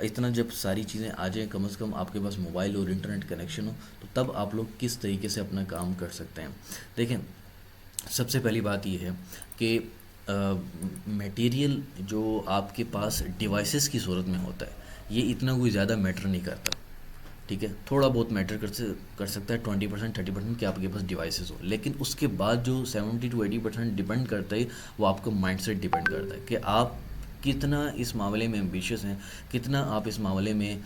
اتنا جب ساری چیزیں آ جائیں، کم از کم آپ کے پاس موبائل اور انٹرنیٹ کنیکشن ہو، تو تب آپ لوگ کس طریقے سے اپنا کام کر سکتے ہیں. دیکھیں، سب سے پہلی بات یہ ہے کہ میٹیریل جو آپ کے پاس ڈیوائسز کی صورت میں ہوتا ہے، یہ اتنا کوئی زیادہ میٹر نہیں کرتا. ٹھیک ہے، تھوڑا بہت میٹر کر سکتا ہے 20% 30% کہ آپ کے پاس ڈیوائسز ہو، لیکن اس کے بعد جو 70 to 80% ڈپینڈ کرتا ہے وہ آپ کا مائنڈ سیٹ ڈپینڈ کرتا ہے کہ آپ کتنا اس معاملے میں ایمبیشیس ہیں، کتنا آپ اس معاملے میں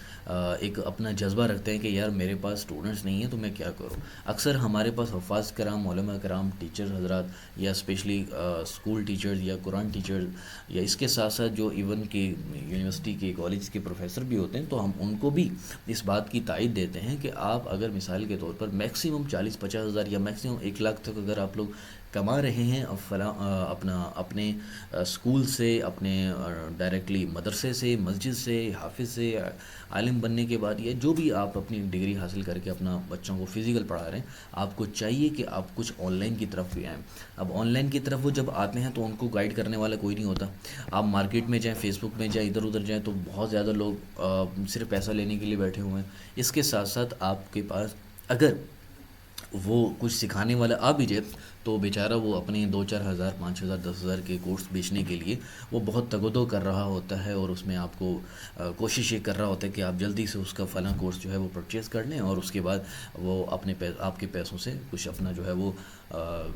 ایک اپنا جذبہ رکھتے ہیں کہ یار میرے پاس اسٹوڈنٹس نہیں ہیں تو میں کیا کروں. اکثر ہمارے پاس حفاظ کرام، علماء کرام، ٹیچر حضرات، یا اسپیشلی اسکول ٹیچرز یا قرآن ٹیچرز، یا اس کے ساتھ ساتھ جو ایون کہ یونیورسٹی کے کالج کے پروفیسر بھی ہوتے ہیں، تو ہم ان کو بھی اس بات کی تائید دیتے ہیں کہ آپ اگر مثال کے طور پر میکسیمم 40-50 ہزار یا میکسیمم 1 لاکھ تک اگر آپ لوگ کما رہے ہیں اپنے اسکول سے، اپنے ڈائریکٹلی مدرسے سے، مسجد سے، حافظ سے، عالم بننے کے بعد، یا جو بھی آپ اپنی ڈگری حاصل کر کے اپنا بچوں کو فزیکل پڑھا رہے ہیں، آپ کو چاہیے کہ آپ کچھ آن لائن کی طرف بھی آئیں. اب آن لائن کی طرف وہ جب آتے ہیں تو ان کو گائیڈ کرنے والا کوئی نہیں ہوتا. آپ مارکیٹ میں جائیں، فیس بک میں جائیں، ادھر ادھر جائیں، تو بہت زیادہ لوگ صرف پیسہ لینے کے لیے بیٹھے ہوئے ہیں. اس کے ساتھ ساتھ آپ کے پاس اگر وہ کچھ سکھانے والا آ بھی جائے تو بیچارہ وہ اپنے 2-4 ہزار 5 ہزار 10 ہزار کے کورس بیچنے کے لیے وہ بہت تگودو کر رہا ہوتا ہے، اور اس میں آپ کو کوشش یہ کر رہا ہوتا ہے کہ آپ جلدی سے اس کا فلاں کورس جو ہے وہ پرچیز کر لیں، اور اس کے بعد وہ آپ کے پیسوں سے کچھ اپنا جو ہے وہ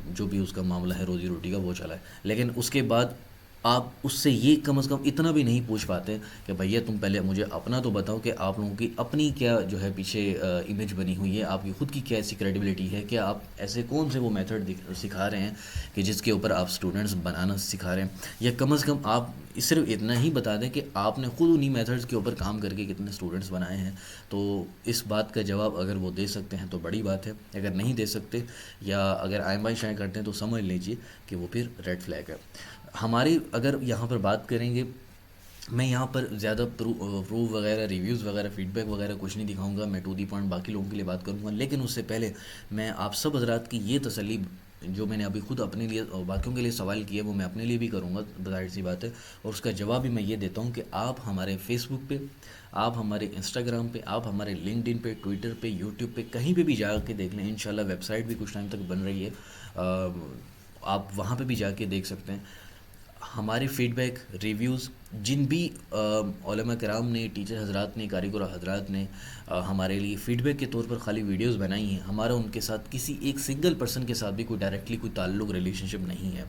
جو بھی اس کا معاملہ ہے روزی روٹی کا وہ چلائے. لیکن اس کے بعد آپ اس سے یہ کم از کم اتنا بھی نہیں پوچھ پاتے کہ بھیا تم پہلے مجھے اپنا تو بتاؤ کہ آپ لوگوں کی اپنی کیا جو ہے پیچھے امیج بنی ہوئی ہے، آپ کی خود کی کیا ایسی کریڈیبلٹی ہے کہ آپ ایسے کون سے وہ میتھڈ سکھا رہے ہیں کہ جس کے اوپر آپ اسٹوڈنٹس بنانا سکھا رہے ہیں. یا کم از کم آپ صرف اتنا ہی بتا دیں کہ آپ نے خود انہی میتھڈز کے اوپر کام کر کے کتنے اسٹوڈنٹس بنائے ہیں. تو اس بات کا جواب اگر وہ دے سکتے ہیں تو بڑی بات ہے، اگر نہیں دے سکتے یا اگر آئیں بائیں شائیں کرتے ہیں تو سمجھ لیجیے کہ وہ پھر ریڈ فلیگ ہے. ہماری اگر یہاں پر بات کریں گے، میں یہاں پر زیادہ پروف وغیرہ، ریویوز وغیرہ، فیڈ بیک وغیرہ کچھ نہیں دکھاؤں گا. میں ٹو دی پوائنٹ باقی لوگوں کے لیے بات کروں گا، لیکن اس سے پہلے میں آپ سب حضرات کی یہ تسلی جو میں نے ابھی خود اپنے لیے اور باقیوں کے لیے سوال کیا وہ میں اپنے لیے بھی کروں گا، ظاہر سی بات ہے. اور اس کا جواب بھی میں یہ دیتا ہوں کہ آپ ہمارے فیس بک پہ، آپ ہمارے انسٹاگرام پہ، آپ ہمارے لنکڈ ان پہ، ٹویٹر پہ، یوٹیوب پہ، کہیں پہ بھی جا کے دیکھ لیں. انشاءاللہ ویب سائٹ بھی کچھ ٹائم تک بن رہی ہے، آپ وہاں پہ بھی جا کے دیکھ سکتے ہیں. ہمارے فیڈ بیک، ریویوز، جن بھی علماء کرام نے، ٹیچر حضرات نے، کاریگر حضرات نے ہمارے لیے فیڈ بیک کے طور پر خالی ویڈیوز بنائی ہیں، ہمارا ان کے ساتھ کسی ایک سنگل پرسن کے ساتھ بھی کوئی ڈائریکٹلی کوئی تعلق، ریلیشن شپ نہیں ہے.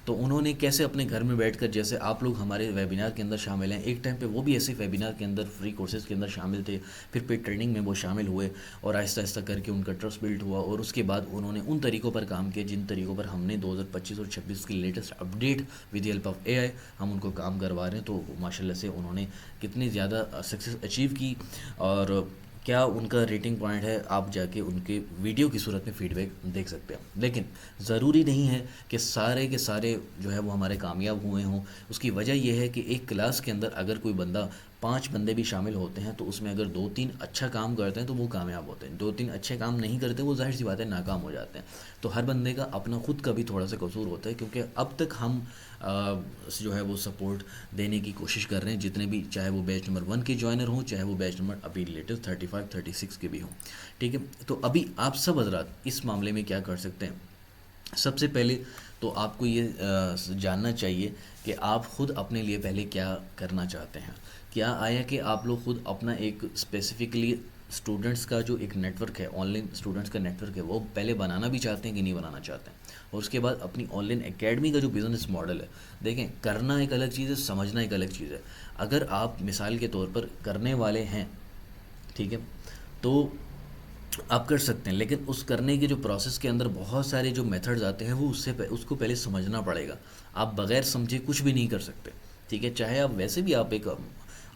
تو انہوں نے کیسے اپنے گھر میں بیٹھ کر، جیسے آپ لوگ ہمارے ویبینار کے اندر شامل ہیں، ایک ٹائم پہ وہ بھی ایسے ویبینار کے اندر فری کورسز کے اندر شامل تھے، پھر پیڈ ٹریننگ میں وہ شامل ہوئے، اور آہستہ آہستہ کر کے ان کا ٹرسٹ بلڈ ہوا، اور اس کے بعد انہوں نے ان طریقوں پر کام کیا جن طریقوں پر ہم نے 2025 اور 26 کی latest update with the help of A I ہم ان کو کام کروا رہے ہیں. تو ماشاءاللہ سے انہوں نے کتنی زیادہ سکسیس اچیو کی، اور کیا ان کا ریٹنگ پوائنٹ ہے، آپ جا کے ان کے ویڈیو کی صورت میں فیڈ بیک دیکھ سکتے ہیں. لیکن ضروری نہیں ہے کہ سارے کے سارے جو ہے وہ ہمارے کامیاب ہوئے ہوں. اس کی وجہ یہ ہے کہ ایک کلاس کے اندر اگر کوئی بندہ 5 بندے بھی شامل ہوتے ہیں تو اس میں اگر 2-3 اچھا کام کرتے ہیں تو وہ کامیاب ہوتے ہیں، 2-3 اچھے کام نہیں کرتے وہ ظاہر سی بات ہے ناکام ہو جاتے ہیں. تو ہر بندے کا اپنا خود کا بھی تھوڑا سا قصور ہوتا ہے، کیونکہ اب تک ہم جو ہے وہ سپورٹ دینے کی کوشش کر رہے ہیں، جتنے بھی، چاہے وہ بیچ نمبر 1 کے جوائنر ہوں، چاہے وہ بیچ نمبر ابھی لیٹسٹ 35 36 کے بھی ہوں. ٹھیک ہے، تو ابھی آپ سب حضرات اس معاملے میں کیا کر سکتے ہیں؟ سب سے پہلے تو آپ کو یہ جاننا چاہیے کہ آپ خود اپنے لیے پہلے کیا کرنا چاہتے ہیں. کیا آیا کہ آپ لوگ خود اپنا ایک اسپیسیفکلی اسٹوڈنٹس کا جو ایک نیٹ ورک ہے، آن لائن اسٹوڈنٹس کا نیٹ ورک ہے، وہ پہلے بنانا بھی چاہتے ہیں کہ نہیں بنانا چاہتے ہیں؟ اور اس کے بعد اپنی آن لائن اکیڈمی کا جو بزنس ماڈل ہے، دیکھیں کرنا ایک الگ چیز ہے، سمجھنا ایک الگ چیز ہے. اگر آپ مثال کے طور پر کرنے والے ہیں، ٹھیک ہے، تو آپ کر سکتے ہیں، لیکن اس کرنے کے جو پروسیس کے اندر بہت سارے جو میتھڈز آتے ہیں وہ اس کو پہلے سمجھنا پڑے گا. آپ بغیر سمجھے کچھ بھی نہیں کر سکتے. ٹھیک ہے، چاہے آپ ویسے بھی آپ ایک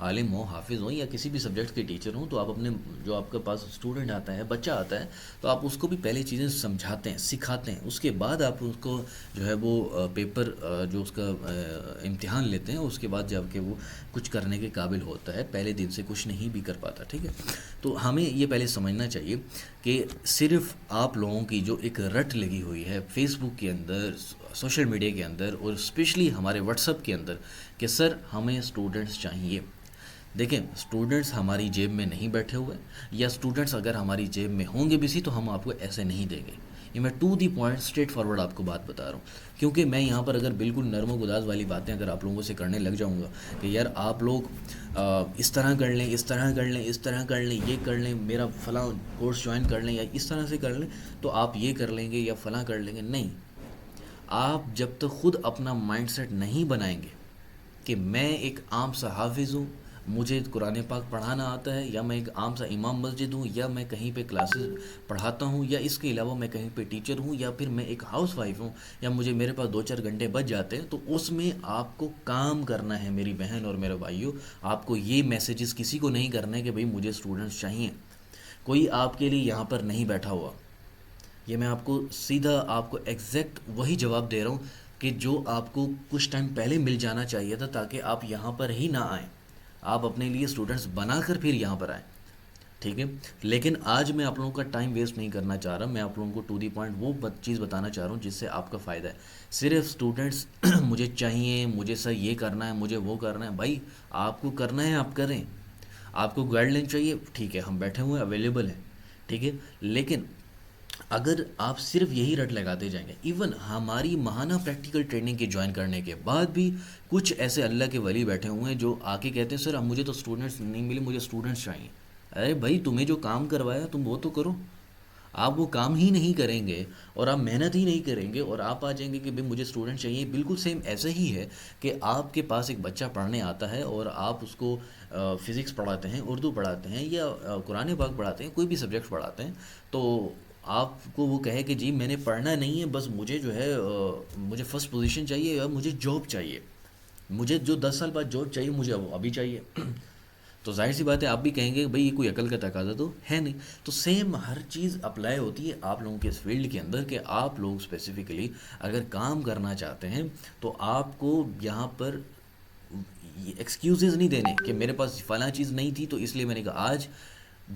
عالم ہوں، حافظ ہوں، یا کسی بھی سبجیکٹ کے ٹیچر ہوں، تو آپ اپنے جو آپ کے پاس اسٹوڈنٹ آتا ہے، بچہ آتا ہے، تو آپ اس کو بھی پہلے چیزیں سمجھاتے ہیں، سکھاتے ہیں. اس کے بعد آپ اس کو جو ہے وہ پیپر جو اس کا امتحان لیتے ہیں، اس کے بعد جب کہ وہ کچھ کرنے کے قابل ہوتا ہے، پہلے دن سے کچھ نہیں بھی کر پاتا. ٹھیک ہے، تو ہمیں یہ پہلے سمجھنا چاہیے کہ صرف آپ لوگوں کی جو ایک رٹ لگی ہوئی ہے فیس بک کے اندر، سوشل میڈیا کے اندر، اور اسپیشلی ہمارے واٹس ایپ کے اندر کہ سر ہمیں اسٹوڈنٹس چاہیے. دیکھیں اسٹوڈنٹس ہماری جیب میں نہیں بیٹھے ہوئے، یا اسٹوڈنٹس اگر ہماری جیب میں ہوں گے بھی سی تو ہم آپ کو ایسے نہیں دیں گے. یہ میں to the point straightforward آپ کو بات بتا رہا ہوں، کیونکہ میں یہاں پر اگر بالکل نرم و گداز والی باتیں اگر آپ لوگوں سے کرنے لگ جاؤں گا کہ یار آپ لوگ اس طرح کر لیں، اس طرح کر لیں، اس طرح کر لیں، یہ کر لیں، میرا فلاں کورس جوائن کر لیں، یا اس طرح سے کر لیں تو آپ یہ کر لیں گے یا فلاں کر لیں گے، نہیں. آپ جب تک خود اپنا مائنڈ سیٹ نہیں بنائیں گے کہ میں ایک عام سا حافظ ہوں، مجھے قرآن پاک پڑھانا آتا ہے، یا میں ایک عام سا امام مسجد ہوں، یا میں کہیں پہ کلاسز پڑھاتا ہوں، یا اس کے علاوہ میں کہیں پہ ٹیچر ہوں، یا پھر میں ایک ہاؤس وائف ہوں، یا مجھے میرے پاس 2-4 گھنٹے بچ جاتے ہیں، تو اس میں آپ کو کام کرنا ہے میری بہن اور میرے بھائیوں. آپ کو یہ میسیجز کسی کو نہیں کرنا ہے کہ بھئی مجھے اسٹوڈنٹس چاہیے. کوئی آپ کے لیے یہاں پر نہیں بیٹھا ہوا. یہ میں آپ کو سیدھا آپ کو ایگزیکٹ وہی جواب دے رہا ہوں کہ جو آپ کو کچھ ٹائم پہلے مل جانا چاہیے تھا، تاکہ آپ یہاں پر ہی نہ آئیں، آپ اپنے لیے اسٹوڈنٹس بنا کر پھر یہاں پر آئیں. ٹھیک ہے. لیکن آج میں آپ لوگوں کا ٹائم ویسٹ نہیں کرنا چاہ رہا، میں آپ لوگوں کو ٹو دی پوائنٹ وہ چیز بتانا چاہ رہا ہوں جس سے آپ کا فائدہ ہے. صرف اسٹوڈنٹس مجھے چاہیے، مجھے سر یہ کرنا ہے، مجھے وہ کرنا ہے. بھائی آپ کو کرنا ہے آپ کریں. آپ کو گائیڈ لائن چاہیے، ٹھیک ہے، ہم بیٹھے ہوئے ہیں، اویلیبل ہیں. ٹھیک ہے. لیکن اگر آپ صرف یہی رٹ لگاتے جائیں گے، ایون ہماری ماہانہ پریکٹیکل ٹریننگ کے جوائن کرنے کے بعد بھی کچھ ایسے اللہ کے ولی بیٹھے ہوئے ہیں جو آ کے کہتے ہیں سر اب مجھے تو اسٹوڈنٹس نہیں ملے، مجھے اسٹوڈنٹس چاہیے. ارے بھائی تمہیں جو کام کروایا تم وہ تو کرو. آپ وہ کام ہی نہیں کریں گے اور آپ محنت ہی نہیں کریں گے اور آپ آ جائیں گے کہ بھائی مجھے اسٹوڈنٹ چاہیے. بالکل سیم ایسے ہی ہے کہ آپ کے پاس ایک بچہ پڑھنے آتا ہے اور آپ اس کو فزکس پڑھاتے ہیں، اردو پڑھاتے ہیں، یا قرآن پاک پڑھاتے ہیں، کوئی بھی سبجیکٹ پڑھاتے ہیں، تو آپ کو وہ کہے کہ جی میں نے پڑھنا نہیں ہے، بس مجھے جو ہے مجھے فرسٹ پوزیشن چاہیے یا مجھے جاب چاہیے، مجھے جو 10 سال بعد جاب چاہیے مجھے ابھی چاہیے. تو ظاہر سی بات ہے آپ بھی کہیں گے بھئی یہ کوئی عقل کا تقاضا تو ہے نہیں. تو سیم ہر چیز اپلائی ہوتی ہے آپ لوگوں کے اس فیلڈ کے اندر کہ آپ لوگ اسپیسیفکلی اگر کام کرنا چاہتے ہیں تو آپ کو یہاں پر ایکسکیوزز نہیں دینے کہ میرے پاس فلاں چیز نہیں تھی تو اس لیے میں نے کہا. آج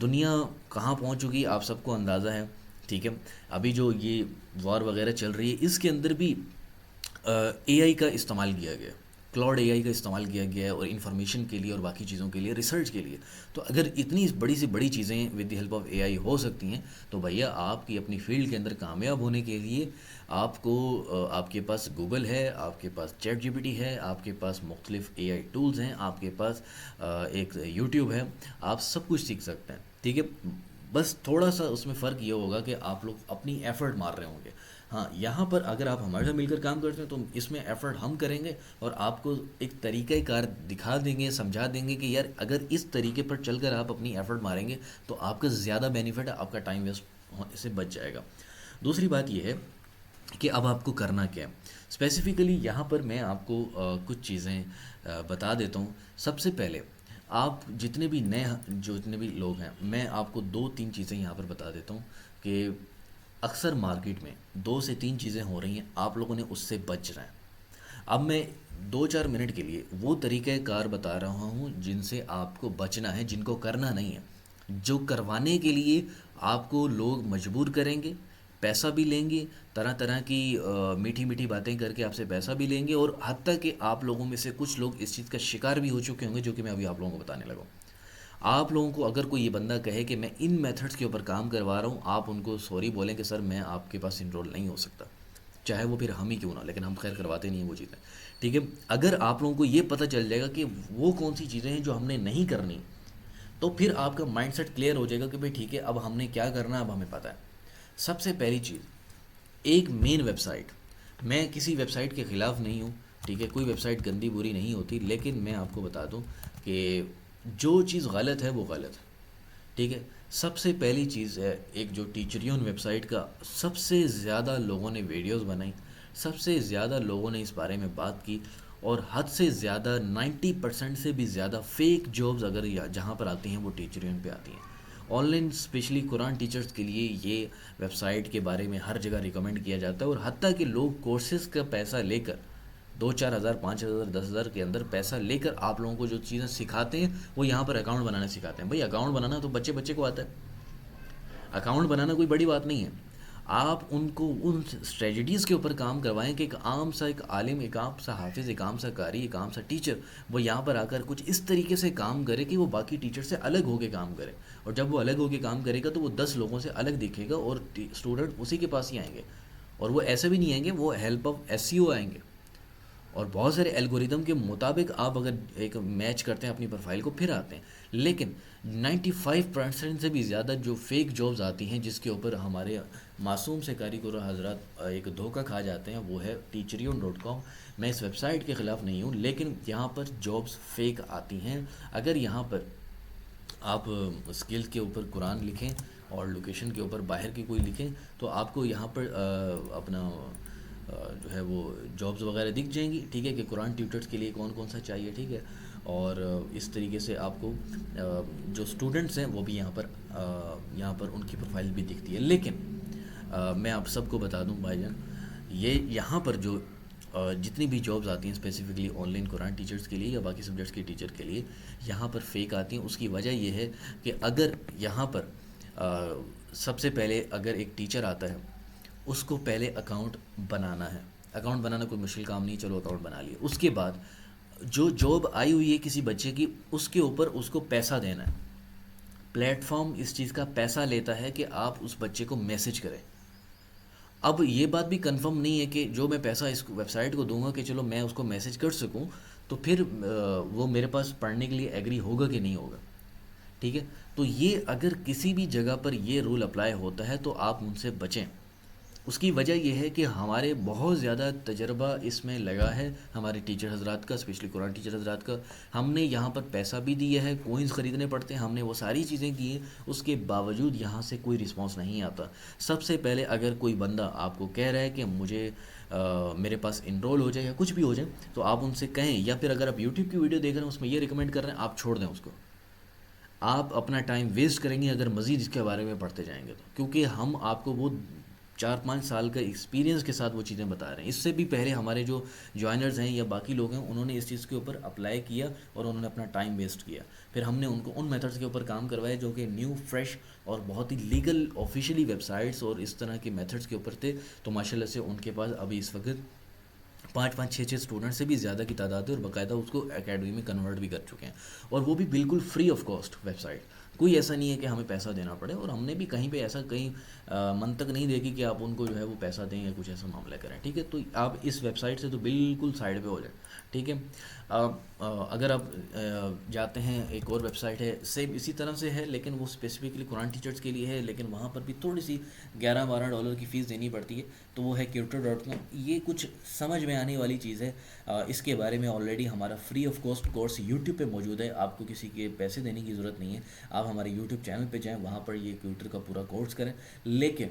دنیا کہاں پہنچ چکی آپ سب کو اندازہ ہے. ٹھیک ہے. ابھی جو یہ وار وغیرہ چل رہی ہے اس کے اندر بھی اے آئی کا استعمال کیا گیا، کلاؤڈ اے آئی کا استعمال کیا گیا ہے، اور انفارمیشن کے لیے اور باقی چیزوں کے لیے، ریسرچ کے لیے. تو اگر اتنی بڑی سے بڑی چیزیں with the help of A آئی ہو سکتی ہیں تو بھیا آپ کی اپنی فیلڈ کے اندر کامیاب ہونے کے لیے آپ کو آپ کے پاس گوگل ہے، آپ کے پاس چیٹ جی پی ٹی ہے، آپ کے پاس مختلف اے آئی ٹولز ہیں، آپ کے پاس ایک یوٹیوب ہے، آپ سب کچھ سیکھ سکتے ہیں. ٹھیک ہے. بس تھوڑا سا اس میں فرق یہ ہوگا کہ آپ لوگ اپنی ایفرٹ مار رہے ہوں گے. ہاں یہاں پر اگر آپ ہمارے ساتھ مل کر کام کرتے ہیں تو اس میں ایفرٹ ہم کریں گے اور آپ کو ایک طریقہ کار دکھا دیں گے، سمجھا دیں گے کہ یار اگر اس طریقے پر چل کر آپ اپنی ایفرٹ ماریں گے تو آپ کا زیادہ بینیفٹ ہے، آپ کا ٹائم ویسٹ سے بچ جائے گا. دوسری بات یہ ہے کہ اب آپ کو کرنا کیا ہے. اسپیسیفکلی یہاں پر میں آپ کو کچھ چیزیں بتا دیتا ہوں. سب سے پہلے آپ جتنے بھی جتنے بھی لوگ ہیں، میں آپ کو 2-3 چیزیں یہاں پر بتا دیتا ہوں کہ اکثر مارکیٹ میں 2 سے 3 چیزیں ہو رہی ہیں، آپ لوگوں نے اس سے بچ رہے ہیں. اب میں 2-4 منٹ کے لیے وہ طریقہ کار بتا رہا ہوں جن سے آپ کو بچنا ہے، جن کو کرنا نہیں ہے، جو کروانے کے لیے آپ کو لوگ مجبور کریں گے، پیسہ بھی لیں گے، طرح طرح کی میٹھی میٹھی باتیں کر کے آپ سے پیسہ بھی لیں گے، اور حتیٰ کہ آپ لوگوں میں سے کچھ لوگ اس چیز کا شکار بھی ہو چکے ہوں گے جو کہ میں ابھی آپ لوگوں کو بتانے لگا ہوں. آپ لوگوں کو اگر کوئی یہ بندہ کہے کہ میں ان میتھڈس کے اوپر کام کروا رہا ہوں، آپ ان کو سوری بولیں کہ سر میں آپ کے پاس انرول نہیں ہو سکتا، چاہے وہ پھر ہم ہی کیوں نہ، لیکن ہم خیر کرواتے نہیں ہیں وہ چیزیں. ٹھیک ہے. اگر آپ لوگوں کو یہ پتہ چل جائے گا کہ وہ کون سی چیزیں ہیں جو ہم نے نہیں کرنی، تو پھر آپ کا مائنڈ سیٹ کلیئر ہو جائے گا کہ بھائی ٹھیک ہے اب ہم نے کیا کرنا ہے، اب ہمیں پتہ ہے. سب سے پہلی چیز، ایک مین ویب سائٹ. میں کسی ویب سائٹ کے خلاف نہیں ہوں، ٹھیک ہے، کوئی ویب سائٹ گندی بری نہیں ہوتی، لیکن میں آپ کو بتا دوں کہ جو چیز غلط ہے وہ غلط ہے. ٹھیک ہے. سب سے پہلی چیز ہے ایک جو ٹیچریون ویب سائٹ کا سب سے زیادہ لوگوں نے ویڈیوز بنائی، سب سے زیادہ لوگوں نے اس بارے میں بات کی، اور حد سے زیادہ 90% سے بھی زیادہ فیک جابز اگر جہاں پر آتی ہیں وہ ٹیچریون پہ آتی ہیں. Online specially Quran teachers کے لیے یہ ویب سائٹ کے بارے میں ہر جگہ ریکمینڈ کیا جاتا ہے، اور حتیٰ کہ لوگ کورسز کا پیسہ لے کر 2-4 ہزار 5 ہزار 10 ہزار کے اندر پیسہ لے کر آپ لوگوں کو جو چیزیں سکھاتے ہیں وہ یہاں پر اکاؤنٹ بنانا سکھاتے ہیں. بھائی اکاؤنٹ بنانا تو بچے کو آتا ہے، اکاؤنٹ بنانا کوئی بڑی بات نہیں ہے. آپ ان کو ان اسٹریٹجیز کے اوپر کام کروائیں کہ ایک عالم، ایک عام سا حافظ، ایک عام سا قاری، ایک عام سا ٹیچر وہ یہاں پر آ کر کچھ اس طریقے سے کام کرے کہ وہ باقی ٹیچر سے الگ ہو کے کام کرے. اور جب وہ الگ ہو کے کام کرے گا تو وہ 10 لوگوں سے الگ دکھے گا اور اسٹوڈنٹ اسی کے پاس ہی آئیں گے. اور وہ ایسے بھی نہیں آئیں گے، وہ ہیلپ آف ایس سی او آئیں گے. اور بہت سارے الگوریدم کے مطابق آپ اگر ایک میچ کرتے ہیں اپنی پروفائل کو پھر آتے ہیں. لیکن 95% سے بھی زیادہ جو فیک جابز آتی ہیں جس کے اوپر ہمارے معصوم سے کاریگر حضرات ایک دھوکہ کھا جاتے ہیں وہ ہے teacherion.com. میں اس ویب سائٹ کے خلاف نہیں ہوں، لیکن یہاں پر جابز فیک آتی ہیں. اگر یہاں پر آپ اسکل کے اوپر قرآن لکھیں اور لوکیشن کے اوپر باہر کی کوئی لکھیں تو آپ کو یہاں پر اپنا جو ہے وہ جابز وغیرہ دکھ جائیں گی. ٹھیک ہے کہ قرآن ٹیوٹرز کے لیے کون کون سا چاہیے. ٹھیک ہے. اور اس طریقے سے آپ کو جو اسٹوڈنٹس ہیں وہ بھی یہاں پر ان کی پروفائل بھی دکھتی ہے. لیکن میں آپ سب کو بتا دوں بھائی جان، یہاں پر جو جتنی بھی جابز آتی ہیں specifically on line Quran teachers کے لیے یا باقی سبجیکٹس کے ٹیچر کے لیے یہاں پر فیک آتی ہیں. اس کی وجہ یہ ہے کہ اگر یہاں پر سب سے پہلے اگر ایک ٹیچر آتا ہے اس کو پہلے اکاؤنٹ بنانا ہے. اکاؤنٹ بنانا کوئی مشکل کام نہیں، چلو اکاؤنٹ بنا لیے. اس کے بعد جو جاب آئی ہوئی ہے کسی بچے کی اس کے اوپر اس کو پیسہ دینا ہے. پلیٹ فارم اس چیز کا پیسہ لیتا ہے کہ آپ اس بچے کو میسج کریں. اب یہ بات بھی کنفرم نہیں ہے کہ جو میں پیسہ اس ویب سائٹ کو دوں گا کہ چلو میں اس کو میسج کر سکوں تو پھر وہ میرے پاس پڑھنے کے لیے ایگری ہوگا کہ نہیں ہوگا. ٹھیک ہے. تو یہ اگر کسی بھی جگہ پر یہ رول اپلائی ہوتا ہے تو آپ ان سے بچیں. اس کی وجہ یہ ہے کہ ہمارے بہت زیادہ تجربہ اس میں لگا ہے ہمارے ٹیچر حضرات کا، اسپیشلی قرآن ٹیچر حضرات کا. ہم نے یہاں پر پیسہ بھی دیا ہے، کوئنز خریدنے پڑتے ہیں، ہم نے وہ ساری چیزیں کی ہیں، اس کے باوجود یہاں سے کوئی رسپانس نہیں آتا. سب سے پہلے اگر کوئی بندہ آپ کو کہہ رہا ہے کہ مجھے میرے پاس انرول ہو جائے یا کچھ بھی ہو جائے تو آپ ان سے کہیں، یا پھر اگر آپ یوٹیوب کی ویڈیو دیکھ رہے ہیں اس میں یہ ریکمینڈ کر رہے ہیں آپ چھوڑ دیں اس کو. آپ اپنا ٹائم ویسٹ کریں گے اگر مزید اس کے بارے میں پڑھتے جائیں گے تو، کیونکہ ہم آپ کو وہ 4-5 سال کا ایکسپیرینس کے ساتھ وہ چیزیں بتا رہے ہیں. اس سے بھی پہلے ہمارے جو جوائنرز ہیں یا باقی لوگ ہیں انہوں نے اس چیز کے اوپر اپلائی کیا اور انہوں نے اپنا ٹائم ویسٹ کیا. پھر ہم نے ان کو ان میتھڈس کے اوپر کام کروائے جو کہ نیو فریش اور بہت ہی لیگل آفیشیلی ویب سائٹس اور اس طرح کے میتھڈس کے اوپر تھے. تو ماشاءاللہ سے ان کے پاس ابھی اس وقت 5-5 6-6 اسٹوڈنٹ سے بھی زیادہ کی تعداد ہے اور باقاعدہ اس کو اکیڈمی میں کنورٹ بھی کر چکے ہیں. اور وہ بھی بالکل free of cost website. کوئی ایسا نہیں ہے کہ ہمیں پیسہ دینا پڑے، اور ہم نے بھی کہیں پہ ایسا منطق نہیں دیکھی کہ آپ ان کو جو ہے وہ پیسہ دیں یا کچھ ایسا معاملہ کریں. ٹھیک ہے. تو آپ اس ویب سائٹ سے تو بالکل سائڈ پہ ہو جائیں. ٹھیک ہے. اگر آپ جاتے ہیں ایک اور ویب سائٹ ہے سیم اسی طرح سے ہے لیکن وہ اسپیسیفکلی قرآن ٹیچرز کے لیے ہے، لیکن وہاں پر بھی تھوڑی سی $11-12 کی فیس دینی پڑتی ہے. تو وہ ہے tutor.com. یہ کچھ سمجھ میں آنے والی چیز ہے. اس کے بارے میں آلریڈی ہمارا free of cost course YouTube پہ موجود ہے. آپ کو کسی کے پیسے دینے کی ضرورت نہیں ہے. آپ ہمارے یوٹیوب چینل پہ جائیں، وہاں پر یہ ٹیوٹر کا پورا کورس کریں. لیکن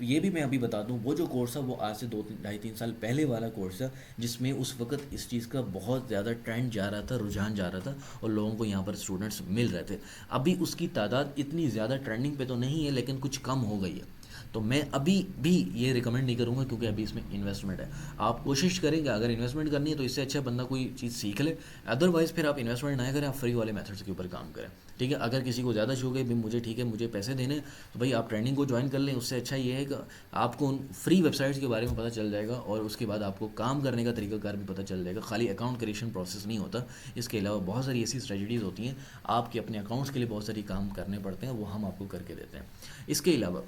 یہ بھی میں ابھی بتا دوں، وہ جو کورس ہے وہ آج سے 2-2.5-3 سال پہلے والا کورس ہے جس میں اس وقت اس چیز کا بہت زیادہ ٹرینڈ جا رہا تھا، رجحان جا رہا تھا اور لوگوں کو یہاں پر اسٹوڈنٹس مل رہے تھے. ابھی اس کی تعداد اتنی زیادہ ٹرینڈنگ پہ تو نہیں ہے لیکن کچھ کم ہو گئی ہے. تو میں ابھی بھی یہ ریکمینڈ نہیں کروں گا کیونکہ ابھی اس میں انویسٹمنٹ ہے. آپ کوشش کریں کہ اگر انویسٹمنٹ کرنی ہے تو اس سے اچھا بندہ کوئی چیز سیکھ لے. ادروائز پھر آپ انویسٹمنٹ نہ کریں، آپ فری والے میتھڈس کے اوپر کام کریں. ٹھیک ہے. اگر کسی کو زیادہ شوق ہے بھی مجھے ٹھیک ہے مجھے پیسے دینے تو بھائی آپ ٹریننگ کو جوائن کر لیں. اس سے اچھا یہ ہے کہ آپ کو ان فری ویب سائٹس کے بارے میں پتہ چل جائے گا اور اس کے بعد آپ کو کام کرنے کا طریقہ کار بھی پتہ چل جائے گا. خالی اکاؤنٹ کریشن پروسیس نہیں ہوتا، اس کے علاوہ بہت ساری ایسی اسٹریٹجیز ہوتی ہیں. آپ کے اپنے اکاؤنٹس کے لیے بہت ساری کام کرنے پڑتے ہیں، وہ ہم آپ کو کر کے دیتے ہیں. اس کے علاوہ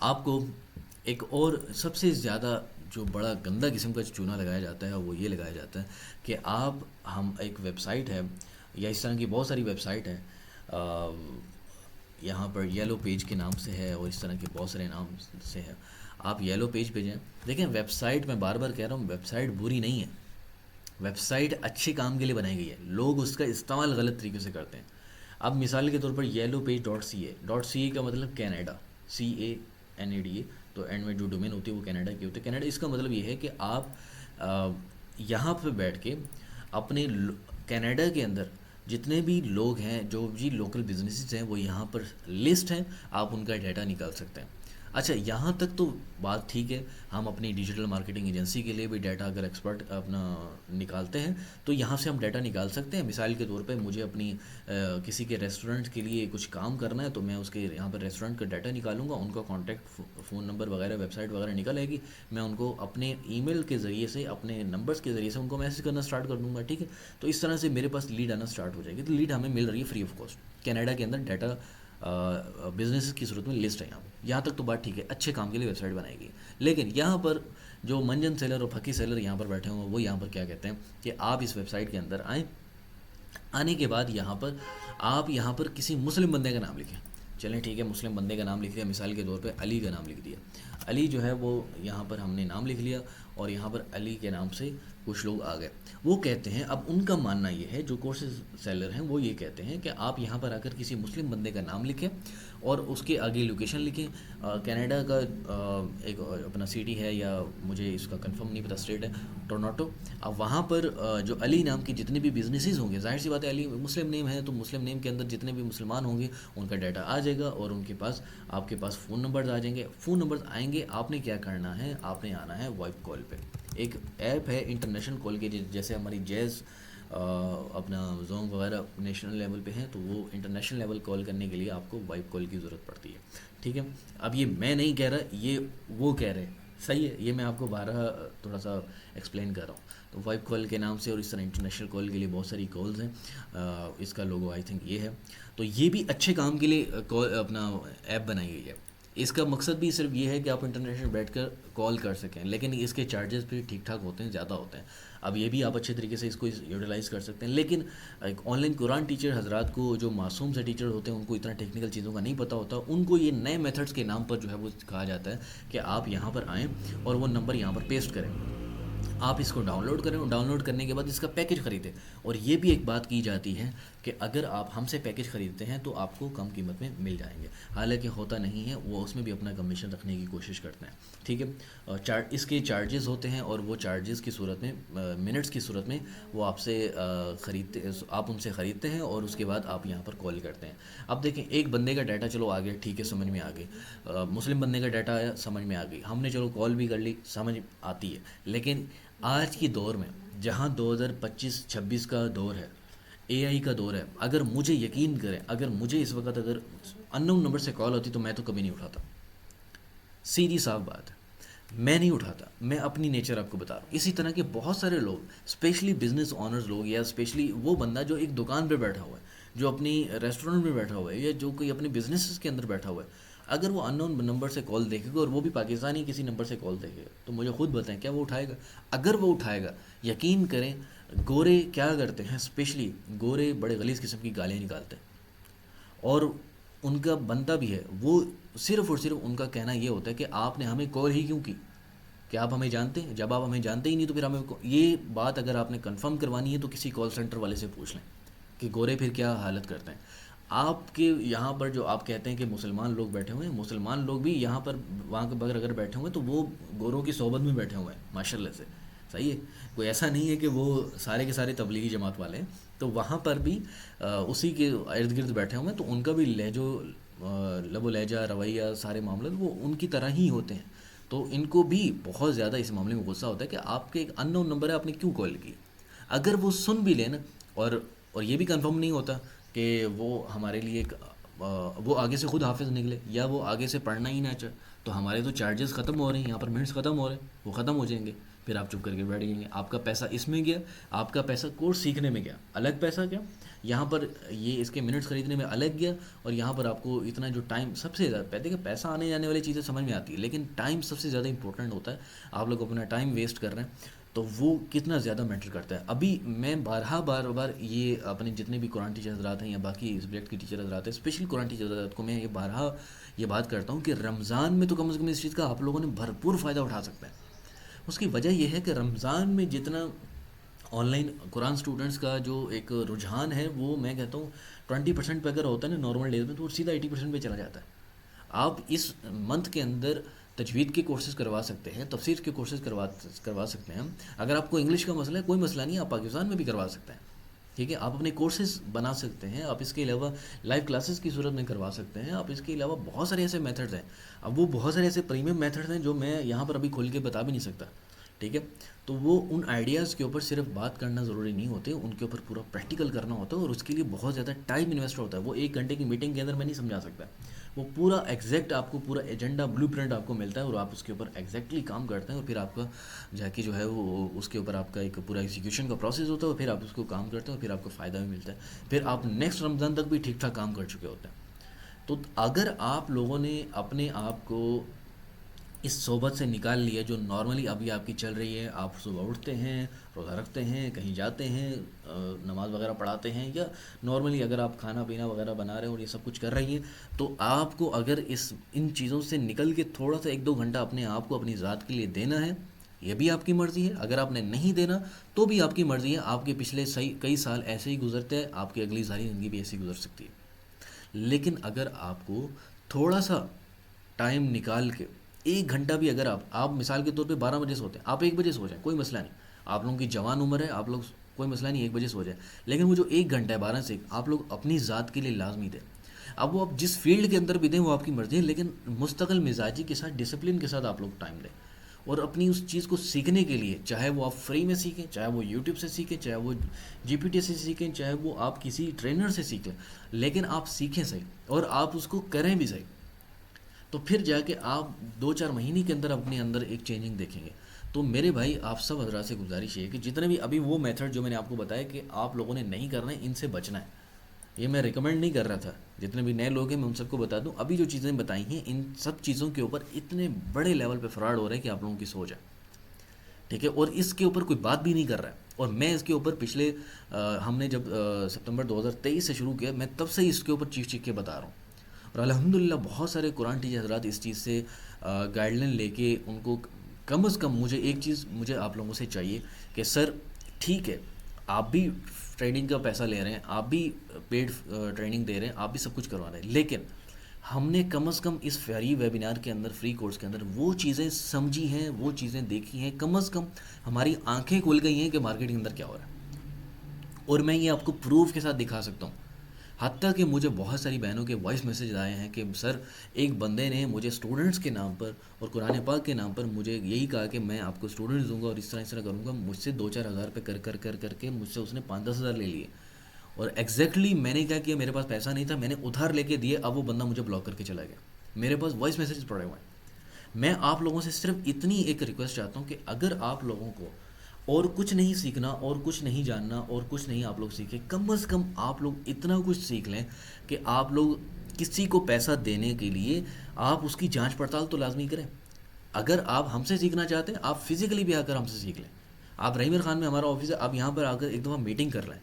آپ کو ایک اور سب سے زیادہ جو بڑا گندا قسم کا چونا لگایا جاتا ہے وہ یہ لگایا جاتا ہے کہ ہم ایک ویب سائٹ ہے یا اس طرح کی بہت ساری ویب سائٹ ہے، یہاں پر یلو پیج کے نام سے ہے اور اس طرح کے بہت سارے نام سے ہے. آپ یلو پیج پہ جائیں. دیکھیں ویب سائٹ میں بار بار کہہ رہا ہوں ویب سائٹ بری نہیں ہے، ویب سائٹ اچھے کام کے لیے بنائی گئی ہے. لوگ اس کا استعمال غلط طریقے سے کرتے ہیں. اب مثال کے طور پر یلو پیج .ca کا مطلب کینیڈا، CANADA. تو اینڈ میں جو ڈومین ہوتی ہے وہ کینیڈا کی ہوتی ہے. کینیڈا اس کا مطلب یہ ہے کہ آپ یہاں پہ بیٹھ کے اپنے کینیڈا کے اندر جتنے بھی لوگ ہیں جو بھی لوکل بزنسز ہیں وہ یہاں پر لسٹ ہیں، آپ ان کا ڈیٹا نکال سکتے ہیں. اچھا یہاں تک تو بات ٹھیک ہے، ہم اپنی ڈیجیٹل مارکیٹنگ ایجنسی کے لیے بھی ڈیٹا اگر ایکسپرٹ اپنا نکالتے ہیں تو یہاں سے ہم ڈیٹا نکال سکتے ہیں. مثال کے طور پہ مجھے اپنی کسی کے ریسٹورنٹ کے لیے کچھ کام کرنا ہے تو میں اس کے یہاں پر ریسٹورنٹ کا ڈیٹا نکالوں گا، ان کا کانٹیکٹ فون نمبر وغیرہ ویب سائٹ وغیرہ نکل آئے گی، میں ان کو اپنے ای میل کے ذریعے سے اپنے نمبرس کے ذریعے سے ان کو میسج کرنا اسٹارٹ کر دوں گا. ٹھیک ہے، تو اس طرح سے میرے پاس لیڈ آنا اسٹارٹ ہو جائے گی. تو لیڈ ہمیں مل رہی ہے فری آف کاسٹ. کینیڈا کے اندر ڈیٹا بزنس کی صورت میں لسٹ ہے یہاں تک تو بات ٹھیک ہے، اچھے کام کے لیے ویب سائٹ بنائے گی. لیکن یہاں پر جو منجن سیلر اور پھکی سیلر یہاں پر بیٹھے ہوئے وہ یہاں پر کیا کہتے ہیں کہ آپ اس ویب سائٹ کے اندر آئیں، آنے کے بعد یہاں پر آپ یہاں پر کسی مسلم بندے کا نام لکھیں. چلیں ٹھیک ہے، مسلم بندے کا نام لکھ دیا، مثال کے طور پہ علی کا نام لکھ دیا. علی جو ہے وہ یہاں پر ہم نے نام لکھ لیا اور یہاں پر علی کے نام سے کچھ لوگ آ گئے. وہ کہتے ہیں، اب ان کا ماننا یہ ہے، جو کورسز سیلر ہیں وہ یہ کہتے ہیں کہ آپ یہاں پر آ کر کسی مسلم بندے کا نام لکھیں اور اس کے آگے لوکیشن لکھیں. کینیڈا کا ایک اپنا سٹی ہے، یا مجھے اس کا کنفرم نہیں پتا، اسٹیٹ ہے ٹورناٹو. اب وہاں پر جو علی نام کی جتنے بھی بزنسز ہوں گے، ظاہر سی بات ہے علی مسلم نیم ہے تو مسلم نیم کے اندر جتنے بھی مسلمان ہوں گے ان کا ڈیٹا آ جائے گا اور ان کے پاس آپ کے پاس فون نمبرز آ جائیں گے. فون نمبرز آئیں گے، آپ نے کیا کرنا ہے، آپ نے آنا ہے وائپ کال پہ. ایک ایپ ہے انٹرنیشنل کال کے، جیسے ہماری جیز اپنا زونگ وغیرہ نیشنل لیول پہ ہیں، تو وہ انٹرنیشنل لیول کال کرنے کے لیے آپ کو وائپ کال کی ضرورت پڑتی ہے. ٹھیک ہے، اب یہ میں نہیں کہہ رہا، یہ وہ کہہ رہے ہیں. صحیح ہے، یہ میں آپ کو بارہ تھوڑا سا ایکسپلین کر رہا ہوں. تو وائپ کال کے نام سے اور اس طرح انٹرنیشنل کال کے لیے بہت ساری کالز ہیں. اس کا لوگو آئی تھنک یہ ہے. تو یہ بھی اچھے کام کے لیے اپنا ایپ بنائی گئی ہے. اس کا مقصد بھی صرف یہ ہے کہ آپ انٹرنیشنل بیٹھ کر کال کر سکیں، لیکن اس کے چارجز بھی ٹھیک ٹھاک ہوتے ہیں، زیادہ ہوتے ہیں. اب یہ بھی آپ اچھے طریقے سے اس کو یوٹیلائز کر سکتے ہیں. لیکن ایک آن لائن قرآن ٹیچر حضرات کو، جو معصوم سے ٹیچر ہوتے ہیں، ان کو اتنا ٹیکنیکل چیزوں کا نہیں پتہ ہوتا. ان کو یہ نئے میتھڈس کے نام پر جو ہے وہ کہا جاتا ہے کہ آپ یہاں پر آئیں اور وہ نمبر یہاں پر پیسٹ کریں، آپ اس کو ڈاؤن لوڈ کریں، اور ڈاؤن لوڈ کرنے کے بعد اس کا پیکج خریدیں. اور یہ بھی ایک بات کی جاتی ہے کہ اگر آپ ہم سے پیکج خریدتے ہیں تو آپ کو کم قیمت میں مل جائیں گے. حالانکہ ہوتا نہیں ہے، وہ اس میں بھی اپنا کمیشن رکھنے کی کوشش کرتے ہیں. ٹھیک ہے، اس کے چارجز ہوتے ہیں اور وہ چارجز کی صورت میں منٹس کی صورت میں وہ آپ سے خریدتے، آپ ان سے خریدتے ہیں اور اس کے بعد آپ یہاں پر کال کرتے ہیں. اب دیکھیں، ایک بندے کا ڈیٹا چلو آ گیا، ٹھیک ہے، سمجھ میں آ گئی. مسلم بندے کا ڈیٹا آیا، سمجھ میں آ گئی، ہم نے چلو کال بھی کر لی، سمجھ آتی ہے. لیکن آج کی دور میں جہاں 2025-26 کا دور ہے، اے آئی کا دور ہے، اگر مجھے یقین کریں، اگر مجھے اس وقت اگر ان نون نمبر سے کال ہوتی تو میں تو کبھی نہیں اٹھاتا. سیدھی صاف بات ہے، میں نہیں اٹھاتا. میں اپنی نیچر آپ کو بتا رہا ہوں. اسی طرح کے بہت سارے لوگ، اسپیشلی بزنس آنرز لوگ، یا اسپیشلی وہ بندہ جو ایک دکان پہ بیٹھا ہوا ہے، جو اپنی ریسٹورنٹ میں بیٹھا ہوا ہے، یا جو کوئی اپنے بزنس کے اندر بیٹھا ہوا ہے، اگر وہ ان نون نمبر سے کال دیکھے گا اور وہ بھی پاکستانی کسی نمبر سے کال دیکھے گا تو مجھے خود بتائیں کیا وہ اٹھائے گا؟ اگر وہ اٹھائے گا، یقین کریں، گورے کیا کرتے ہیں، اسپیشلی گورے بڑے غلیظ قسم کی گالیاں نکالتے ہیں. اور ان کا بنتا بھی ہے، وہ صرف اور صرف ان کا کہنا یہ ہوتا ہے کہ آپ نے ہمیں کال ہی کیوں کی؟ کہ آپ ہمیں جانتے ہیں؟ جب آپ ہمیں جانتے ہی نہیں تو پھر ہمیں یہ بات اگر آپ نے کنفرم کروانی ہے تو کسی کال سینٹر والے سے پوچھ لیں کہ گورے پھر کیا حالت کرتے ہیں. آپ کے یہاں پر جو آپ کہتے ہیں کہ مسلمان لوگ بیٹھے ہوئے ہیں، مسلمان لوگ بھی یہاں پر وہاں کے بغیر اگر بیٹھے ہوئے ہیں تو وہ گوروں کی صحبت میں بیٹھے ہوئے ہیں ماشاء اللہ سے. صحیح ہے، کوئی ایسا نہیں ہے کہ وہ سارے کے سارے تبلیغی جماعت والے ہیں. تو وہاں پر بھی اسی کے ارد گرد بیٹھے ہوئے ہیں، تو ان کا بھی لب و لہجہ، رویہ، سارے معاملات وہ ان کی طرح ہی ہوتے ہیں. تو ان کو بھی بہت زیادہ اس معاملے میں غصہ ہوتا ہے کہ آپ کے ایک ان نون نمبر ہے، آپ نے کیوں کال کی؟ اگر وہ سن بھی لیں نا، اور یہ بھی کنفرم نہیں ہوتا کہ وہ ہمارے لیے ایک وہ آگے سے خود حافظ نکلے یا وہ آگے سے پڑھنا ہی نہ چاہے، تو ہمارے تو چارجز ختم ہو رہے ہیں، یہاں پر منٹس ختم ہو رہے ہیں، وہ ختم ہو جائیں گے. پھر آپ چپ کر کے بیٹھ جائیں گے. آپ کا پیسہ اس میں گیا، آپ کا پیسہ کورس سیکھنے میں گیا، الگ پیسہ گیا. یہاں پر یہ اس کے منٹس خریدنے میں الگ گیا، اور یہاں پر آپ کو اتنا جو ٹائم سب سے زیادہ، پہلے کہ پیسہ آنے جانے والی چیزیں سمجھ میں آتی ہے، لیکن ٹائم سب سے زیادہ امپورٹنٹ ہوتا ہے. آپ لوگ اپنا ٹائم ویسٹ کر رہے ہیں تو وہ کتنا زیادہ میٹر کرتا ہے. ابھی میں بار بار یہ اپنے جتنے بھی قرآن ٹیچر حضرات ہیں یا باقی سبجیکٹ کے ٹیچر حضرات ہیں، اسپیشلی قرآن ٹیچر حضرات کو میں یہ بات کرتا ہوں کہ رمضان میں تو کم از کم اس چیز کا آپ لوگوں نے بھرپور فائدہ اٹھا سکتے ہیں. اس کی وجہ یہ ہے کہ رمضان میں جتنا آن لائن قرآن اسٹوڈنٹس کا جو ایک رجحان ہے، وہ میں کہتا ہوں 20% پہ اگر ہوتا ہے نا نارمل ڈیز میں، تو وہ سیدھا 80% پہ چلا جاتا ہے. آپ اس منتھ کے اندر تجوید کے کورسز کروا سکتے ہیں، تفسیر کے کورسز کروا سکتے ہیں. اگر آپ کو انگلش کا مسئلہ ہے، کوئی مسئلہ نہیں، آپ پاکستان میں بھی کروا سکتے ہیں. ٹھیک ہے. آپ اپنے کورسز بنا سکتے ہیں, آپ اس کے علاوہ لائیو کلاسز کی صورت میں کروا سکتے ہیں, آپ اس کے علاوہ بہت سارے ایسے میتھڈز ہیں. اب وہ بہت سارے ایسے پریمیم میتھڈز ہیں جو میں یہاں پر ابھی کھول کے بتا بھی نہیں سکتا. ٹھیک ہے, تو وہ ان آئیڈیاز کے اوپر صرف بات کرنا ضروری نہیں ہوتے, ان کے اوپر پورا پریکٹیکل کرنا ہوتا ہے, اور اس کے لیے بہت زیادہ ٹائم انویسٹ ہوتا ہے. وہ 1 گھنٹے کی میٹنگ کے اندر میں نہیں سمجھا سکتا. وہ پورا ایگزیکٹ آپ کو پورا ایجنڈا بلو پرنٹ آپ کو ملتا ہے, اور آپ اس کے اوپر ایگزیکٹلی کام کرتے ہیں, اور پھر آپ کا جا کے جو ہے وہ اس کے اوپر آپ کا ایک پورا ایگزیکیوشن کا پروسیس ہوتا ہے, اور پھر آپ اس کو کام کرتے ہیں, اور پھر آپ کو فائدہ بھی ملتا ہے. پھر آپ نیکسٹ رمضان تک بھی ٹھیک ٹھاک کام کر چکے ہوتے ہیں. تو اگر آپ لوگوں نے اپنے آپ کو اس صحبت سے نکال لیا جو نارملی ابھی آپ کی چل رہی ہے, آپ صبح اٹھتے ہیں, روزہ رکھتے ہیں, کہیں جاتے ہیں, نماز وغیرہ پڑھاتے ہیں, یا نارملی اگر آپ کھانا پینا وغیرہ بنا رہے ہیں اور یہ سب کچھ کر رہی ہیں, تو آپ کو اگر ان چیزوں سے نکل کے تھوڑا سا 1-2 گھنٹہ اپنے آپ کو اپنی ذات کے لیے دینا ہے, یہ بھی آپ کی مرضی ہے. اگر آپ نے نہیں دینا تو بھی آپ کی مرضی ہے. آپ کے پچھلے کئی سال ایسے ہی گزرتے ہیں, آپ کی اگلی ساری زندگی بھی ایسی گزر سکتی ہے. لیکن اگر آپ کو تھوڑا سا ٹائم نکال کے 1 گھنٹہ بھی, اگر آپ مثال کے طور پہ 12 بجے سوتے ہیں, آپ 1 بجے سو جائیں, کوئی مسئلہ نہیں. آپ لوگوں کی جوان عمر ہے, آپ لوگ کوئی مسئلہ نہیں 1 بجے سو جائیں, لیکن وہ جو 1 گھنٹہ ہے 12 سے آپ لوگ اپنی ذات کے لیے لازمی دیں. اب وہ آپ جس فیلڈ کے اندر بھی دیں وہ آپ کی مرضی ہے, لیکن مستقل مزاجی کے ساتھ, ڈسپلن کے ساتھ آپ لوگ ٹائم دیں, اور اپنی اس چیز کو سیکھنے کے لیے, چاہے وہ آپ فری میں سیکھیں, چاہے وہ یوٹیوب سے سیکھیں, چاہے وہ GPT سے سیکھیں, چاہے وہ آپ کسی ٹرینر سے سیکھیں, لیکن آپ سیکھیں صحیح, اور آپ اس کو کریں بھی صحیح. تو پھر جا کے آپ 2-4 مہینے کے اندر اپنے اندر ایک چینجنگ دیکھیں گے. تو میرے بھائی آپ سب حضرات سے گزارش ہے کہ جتنے بھی ابھی وہ میتھڈ جو میں نے آپ کو بتایا کہ آپ لوگوں نے نہیں کرنا ہے, ان سے بچنا ہے. یہ میں ریکمینڈ نہیں کر رہا تھا, جتنے بھی نئے لوگ ہیں میں ان سب کو بتا دوں, ابھی جو چیزیں بتائی ہیں ان سب چیزوں کے اوپر اتنے بڑے لیول پہ فراڈ ہو رہے ہیں کہ آپ لوگوں کی سوچ ہے. ٹھیک ہے, اور اس کے اوپر کوئی بات بھی نہیں کر رہا ہے. اور میں اس کے اوپر پچھلے ہم نے جب ستمبر 2023 سے شروع کیا, میں تب سے اس کے اوپر چیخ کے بتا رہا ہوں. اور الحمدللہ بہت سارے قرآن ٹیچر حضرات اس چیز سے گائیڈ لائن لے کے, ان کو کم از کم مجھے ایک چیز مجھے آپ لوگوں سے چاہیے کہ سر ٹھیک ہے, آپ بھی ٹریننگ کا پیسہ لے رہے ہیں, آپ بھی پیڈ ٹریننگ دے رہے ہیں, آپ بھی سب کچھ کروا رہے ہیں, لیکن ہم نے کم از کم اس فری ویبینار کے اندر, فری کورس کے اندر وہ چیزیں سمجھی ہیں, وہ چیزیں دیکھی ہیں, کم از کم ہماری آنکھیں کھل گئی ہیں کہ مارکیٹ کے اندر کیا ہو رہا ہے. اور میں یہ آپ کو پروف کے ساتھ دکھا سکتا ہوں. حتیٰ کہ مجھے بہت ساری بہنوں کے وائس میسیج آئے ہیں کہ سر ایک بندے نے مجھے اسٹوڈنٹس کے نام پر اور قرآن پاک کے نام پر مجھے یہی کہا کہ میں آپ کو اسٹوڈنٹس دوں گا اور اس طرح کروں گا. مجھ سے 2-4 ہزار روپے کر کے مجھ سے اس نے 5-10 ہزار لے لیے. اور ایگزیکٹلی میں نے کیا کیا, میرے پاس پیسہ نہیں تھا, میں نے ادھار لے کے دیے, اب وہ بندہ مجھے بلاک کر کے چلا گیا. میرے پاس وائس میسیج پڑے ہوئے ہیں. میں آپ لوگوں سے صرف اتنی ایک ریکویسٹ چاہتا ہوں کہ اگر آپ لوگوں کو اور کچھ نہیں سیکھنا, اور کچھ نہیں جاننا, اور کچھ نہیں آپ لوگ سیکھیں, کم از کم آپ لوگ اتنا کچھ سیکھ لیں کہ آپ لوگ کسی کو پیسہ دینے کے لیے آپ اس کی جانچ پڑتال تو لازمی کریں. اگر آپ ہم سے سیکھنا چاہتے ہیں, آپ فزیکلی بھی آ کر ہم سے سیکھ لیں. آپ رحیم خان میں ہمارا آفس ہے, آپ یہاں پر آ کر ایک دفعہ میٹنگ کر لیں.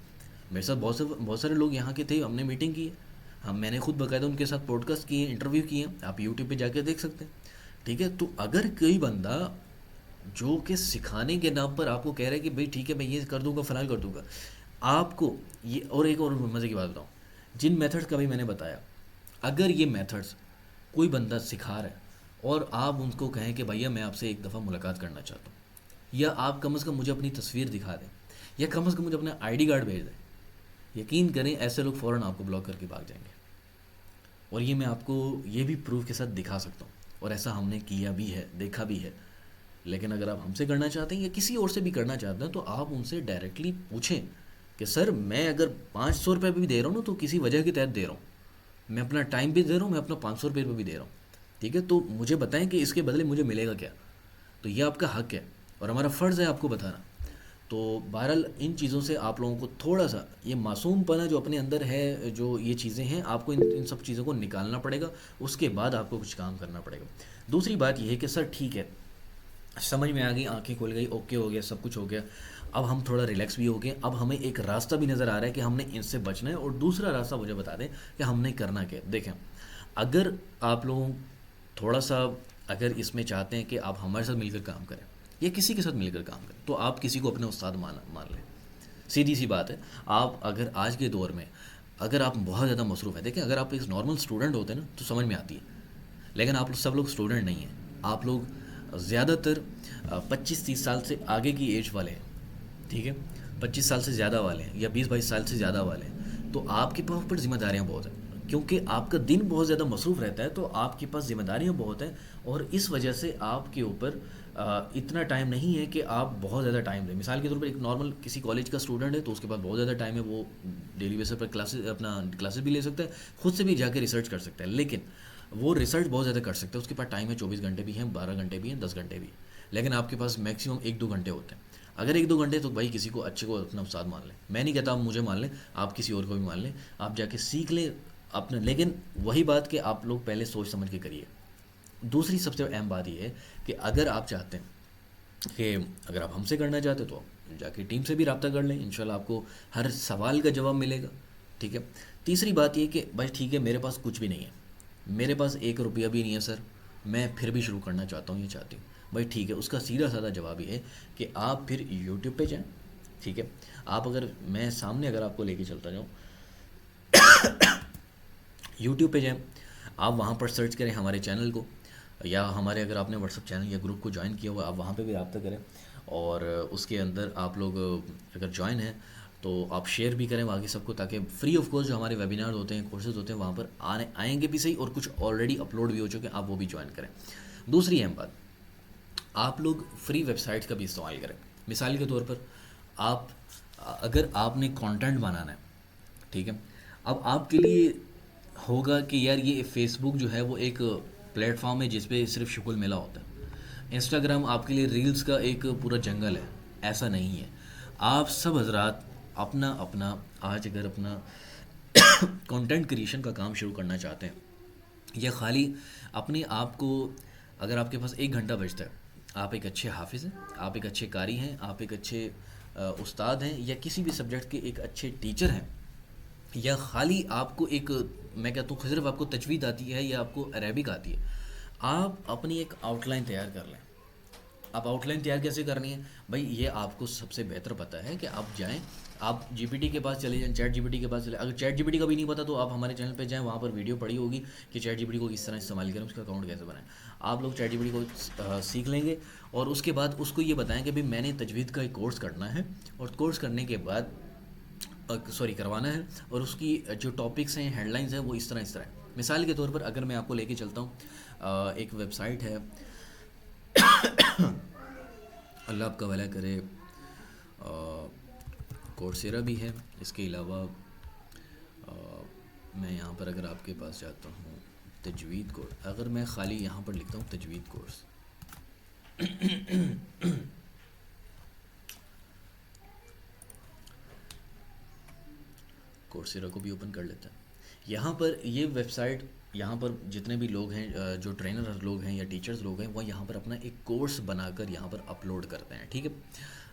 میرے ساتھ بہت سارے لوگ یہاں کے تھے, ہم نے میٹنگ کی ہے, میں نے خود باقاعدہ ان کے ساتھ پوڈ کاسٹ کیے ہیں, انٹرویو کیے ہیں, آپ یوٹیوب پہ جا کے دیکھ سکتے ہیں. ٹھیک ہے, تو اگر کوئی بندہ جو کہ سکھانے کے نام پر آپ کو کہہ رہا ہے کہ بھائی ٹھیک ہے میں یہ کر دوں گا, فلاں کر دوں گا, آپ کو یہ, اور ایک اور مزے کی بات بتاؤں, جن میتھڈ کا بھی میں نے بتایا, اگر یہ میتھڈس کوئی بندہ سکھا رہا ہے اور آپ ان کو کہیں کہ بھیا میں آپ سے ایک دفعہ ملاقات کرنا چاہتا ہوں, یا آپ کم از کم مجھے اپنی تصویر دکھا دیں, یا کم از کم مجھے اپنا ID کارڈ بھیج دیں, یقین کریں ایسے لوگ فوراً آپ کو بلاک کر کے بھاگ جائیں گے. اور یہ میں آپ کو یہ بھی پروف کے ساتھ دکھا سکتا ہوں, اور ایسا ہم نے کیا بھی ہے, دیکھا بھی ہے. لیکن اگر آپ ہم سے کرنا چاہتے ہیں یا کسی اور سے بھی کرنا چاہتے ہیں, تو آپ ان سے ڈائریکٹلی پوچھیں کہ سر میں اگر 500 روپے بھی دے رہا ہوں نا, تو کسی وجہ کے تحت دے رہا ہوں, میں اپنا ٹائم بھی دے رہا ہوں, میں اپنا 500 روپے بھی دے رہا ہوں. ٹھیک ہے, تو مجھے بتائیں کہ اس کے بدلے مجھے ملے گا کیا. تو یہ آپ کا حق ہے اور ہمارا فرض ہے آپ کو بتانا. تو بہرحال ان چیزوں سے آپ لوگوں کو تھوڑا سا یہ معصوم پنا جو اپنے اندر ہے, جو یہ چیزیں ہیں, آپ کو ان سب چیزوں کو نکالنا پڑے گا. اس کے بعد آپ کو کچھ کام کرنا پڑے گا. دوسری بات یہ ہے کہ سر ٹھیک ہے, سمجھ میں آ گئی, آنکھیں کھل گئی, اوکے ہو گیا, سب کچھ ہو گیا, اب ہم تھوڑا ریلیکس بھی ہو گئے, اب ہمیں ایک راستہ بھی نظر آ رہا ہے کہ ہم نے ان سے بچنا ہے. اور دوسرا راستہ مجھے بتا دیں کہ ہم نے کرنا کیا. دیکھیں, اگر آپ لوگ تھوڑا سا اگر اس میں چاہتے ہیں کہ آپ ہمارے ساتھ مل کر کام کریں یا کسی کے ساتھ مل کر کام کریں, تو آپ کسی کو اپنے استاد مان لیں. سیدھی سی بات ہے. آپ اگر آج کے دور میں اگر آپ بہت زیادہ مصروف ہیں, دیکھیں اگر آپ ایک نارمل اسٹوڈنٹ ہوتے ہیں نا تو سمجھ میں آتی ہے, لیکن آپ سب لوگ اسٹوڈنٹ نہیں ہیں. آپ لوگ زیادہ تر 25-30 سال سے آگے کی ایج والے ہیں. ٹھیک ہے, 25 سال سے زیادہ والے ہیں یا 20-22 سال سے زیادہ والے ہیں، تو آپ کے پاس پر ذمہ داریاں بہت ہیں، کیونکہ آپ کا دن بہت زیادہ مصروف رہتا ہے، تو آپ کے پاس ذمہ داریاں بہت ہیں، اور اس وجہ سے آپ کے اوپر اتنا ٹائم نہیں ہے کہ آپ بہت زیادہ ٹائم دیں. مثال کے طور پر ایک نارمل کسی کالج کا اسٹوڈنٹ ہے تو اس کے پاس بہت زیادہ ٹائم ہے، وہ ڈیلی بیسس پر کلاسز بھی لے سکتا ہے، خود سے بھی جا کے ریسرچ کر سکتا ہے، لیکن وہ ریسرچ بہت زیادہ کر سکتا ہے، اس کے پاس ٹائم ہے 24 گھنٹے بھی ہیں، 12 گھنٹے بھی ہیں، 10 گھنٹے بھی ہیں، لیکن آپ کے پاس میکسیمم 1-2 گھنٹے ہوتے ہیں. اگر 1-2 گھنٹے تو بھائی کسی کو اچھے کو اپنا استاد مان لیں، میں نہیں کہتا آپ مجھے مان لیں، آپ کسی اور کو بھی مان لیں، آپ جا کے سیکھ لیں اپنا. لیکن وہی بات کہ آپ لوگ پہلے سوچ سمجھ کے کریے. دوسری سب سے اہم بات یہ ہے کہ اگر آپ چاہتے ہیں کہ اگر آپ ہم سے کرنا چاہتے تو آپ جا کے ٹیم سے بھی رابطہ کر لیں، انشاءاللہ آپ کو ہر سوال کا جواب ملے گا. ٹھیک ہے. تیسری بات یہ کہ بھائی ٹھیک ہے میرے پاس کچھ بھی نہیں ہے، میرے پاس 1 روپیہ بھی نہیں ہے سر، میں پھر بھی شروع کرنا چاہتا ہوں، یہ چاہتی ہوں. بھائی ٹھیک ہے، اس کا سیدھا سادہ جواب یہ ہے کہ آپ پھر یوٹیوب پہ جائیں. ٹھیک ہے. آپ اگر میں سامنے اگر آپ کو لے کے چلتا جاؤں، یوٹیوب پہ جائیں، آپ وہاں پر سرچ کریں ہمارے چینل کو، یا ہمارے اگر آپ نے واٹس ایپ چینل یا گروپ کو جوائن کیا ہوا آپ وہاں پہ بھی رابطہ کریں، اور اس کے اندر آپ لوگ اگر جوائن ہیں تو آپ شیئر بھی کریں باقی سب کو، تاکہ فری آف کاسٹ جو ہمارے ویبینار ہوتے ہیں، کورسز ہوتے ہیں، وہاں پر آئیں گے بھی صحیح، اور کچھ آلریڈی اپلوڈ بھی ہو چکے ہیں، آپ وہ بھی جوائن کریں. دوسری اہم بات، آپ لوگ فری ویب سائٹس کا بھی استعمال کریں. مثال کے طور پر آپ اگر آپ نے کانٹینٹ بنانا ہے، ٹھیک ہے، اب آپ کے لیے ہوگا کہ یار یہ فیس بک جو ہے وہ ایک پلیٹ فارم ہے جس پہ صرف شکل میلہ ہوتا ہے، انسٹاگرام آپ کے لیے ریلز کا ایک پورا جنگل ہے. ایسا نہیں ہے. آپ سب حضرات اپنا اپنا آج اگر اپنا کنٹینٹ کریشن کا کام شروع کرنا چاہتے ہیں، یا خالی اپنے آپ کو، اگر آپ کے پاس 1 گھنٹہ بچتا ہے، آپ ایک اچھے حافظ ہیں، آپ ایک اچھے قاری ہیں، آپ ایک اچھے استاد ہیں، یا کسی بھی سبجیکٹ کے ایک اچھے ٹیچر ہیں، یا خالی آپ کو ایک، میں کہتا ہوں صرف آپ کو تجوید آتی ہے یا آپ کو عربک آتی ہے، آپ اپنی ایک آؤٹ لائن تیار کر لیں. آپ آؤٹ لائن تیار کیسے کرنی ہے بھائی، یہ آپ کو سب سے بہتر پتہ ہے کہ آپ جائیں، آپ جی پی ٹی کے پاس چلے جائیں، چیٹ جی پی ٹی کے پاس چلے. اگر چیٹ جی پی ٹی کا بھی نہیں پتا تو آپ ہمارے چینل پہ جائیں، وہاں پر ویڈیو پڑی ہوگی کہ چیٹ جی پی ٹی کو کس طرح استعمال کریں، اس کا اکاؤنٹ کیسے بنائیں. آپ لوگ چیٹ جی پی ٹی کو سیکھ لیں گے، اور اس کے بعد اس کو یہ بتائیں کہ بھائی میں نے تجوید کا ایک کورس کرنا ہے، اور کورس کرنے کے بعد کروانا ہے، اور اس کی جو ٹاپکس ہیں، ہیڈ لائنز ہیں، وہ اس طرح ہے. مثال کے طور پر اگر میں آپ کو لے کے چلتا ہوں، ایک ویب سائٹ ہے، اللہ آپ کا بھلا کرے، کورسیرا بھی ہے، اس کے علاوہ میں یہاں پر اگر آپ کے پاس جاتا ہوں تجوید کورس، اگر میں خالی یہاں پر لکھتا ہوں تجوید کورس، کورسیرا کو بھی اوپن کر لیتا ہے. یہاں پر یہ ویب سائٹ، یہاں پر جتنے بھی لوگ ہیں، جو ٹرینر لوگ ہیں یا ٹیچرز لوگ ہیں، وہ یہاں پر اپنا ایک کورس بنا کر یہاں پر اپلوڈ کرتے ہیں. ٹھیک ہے.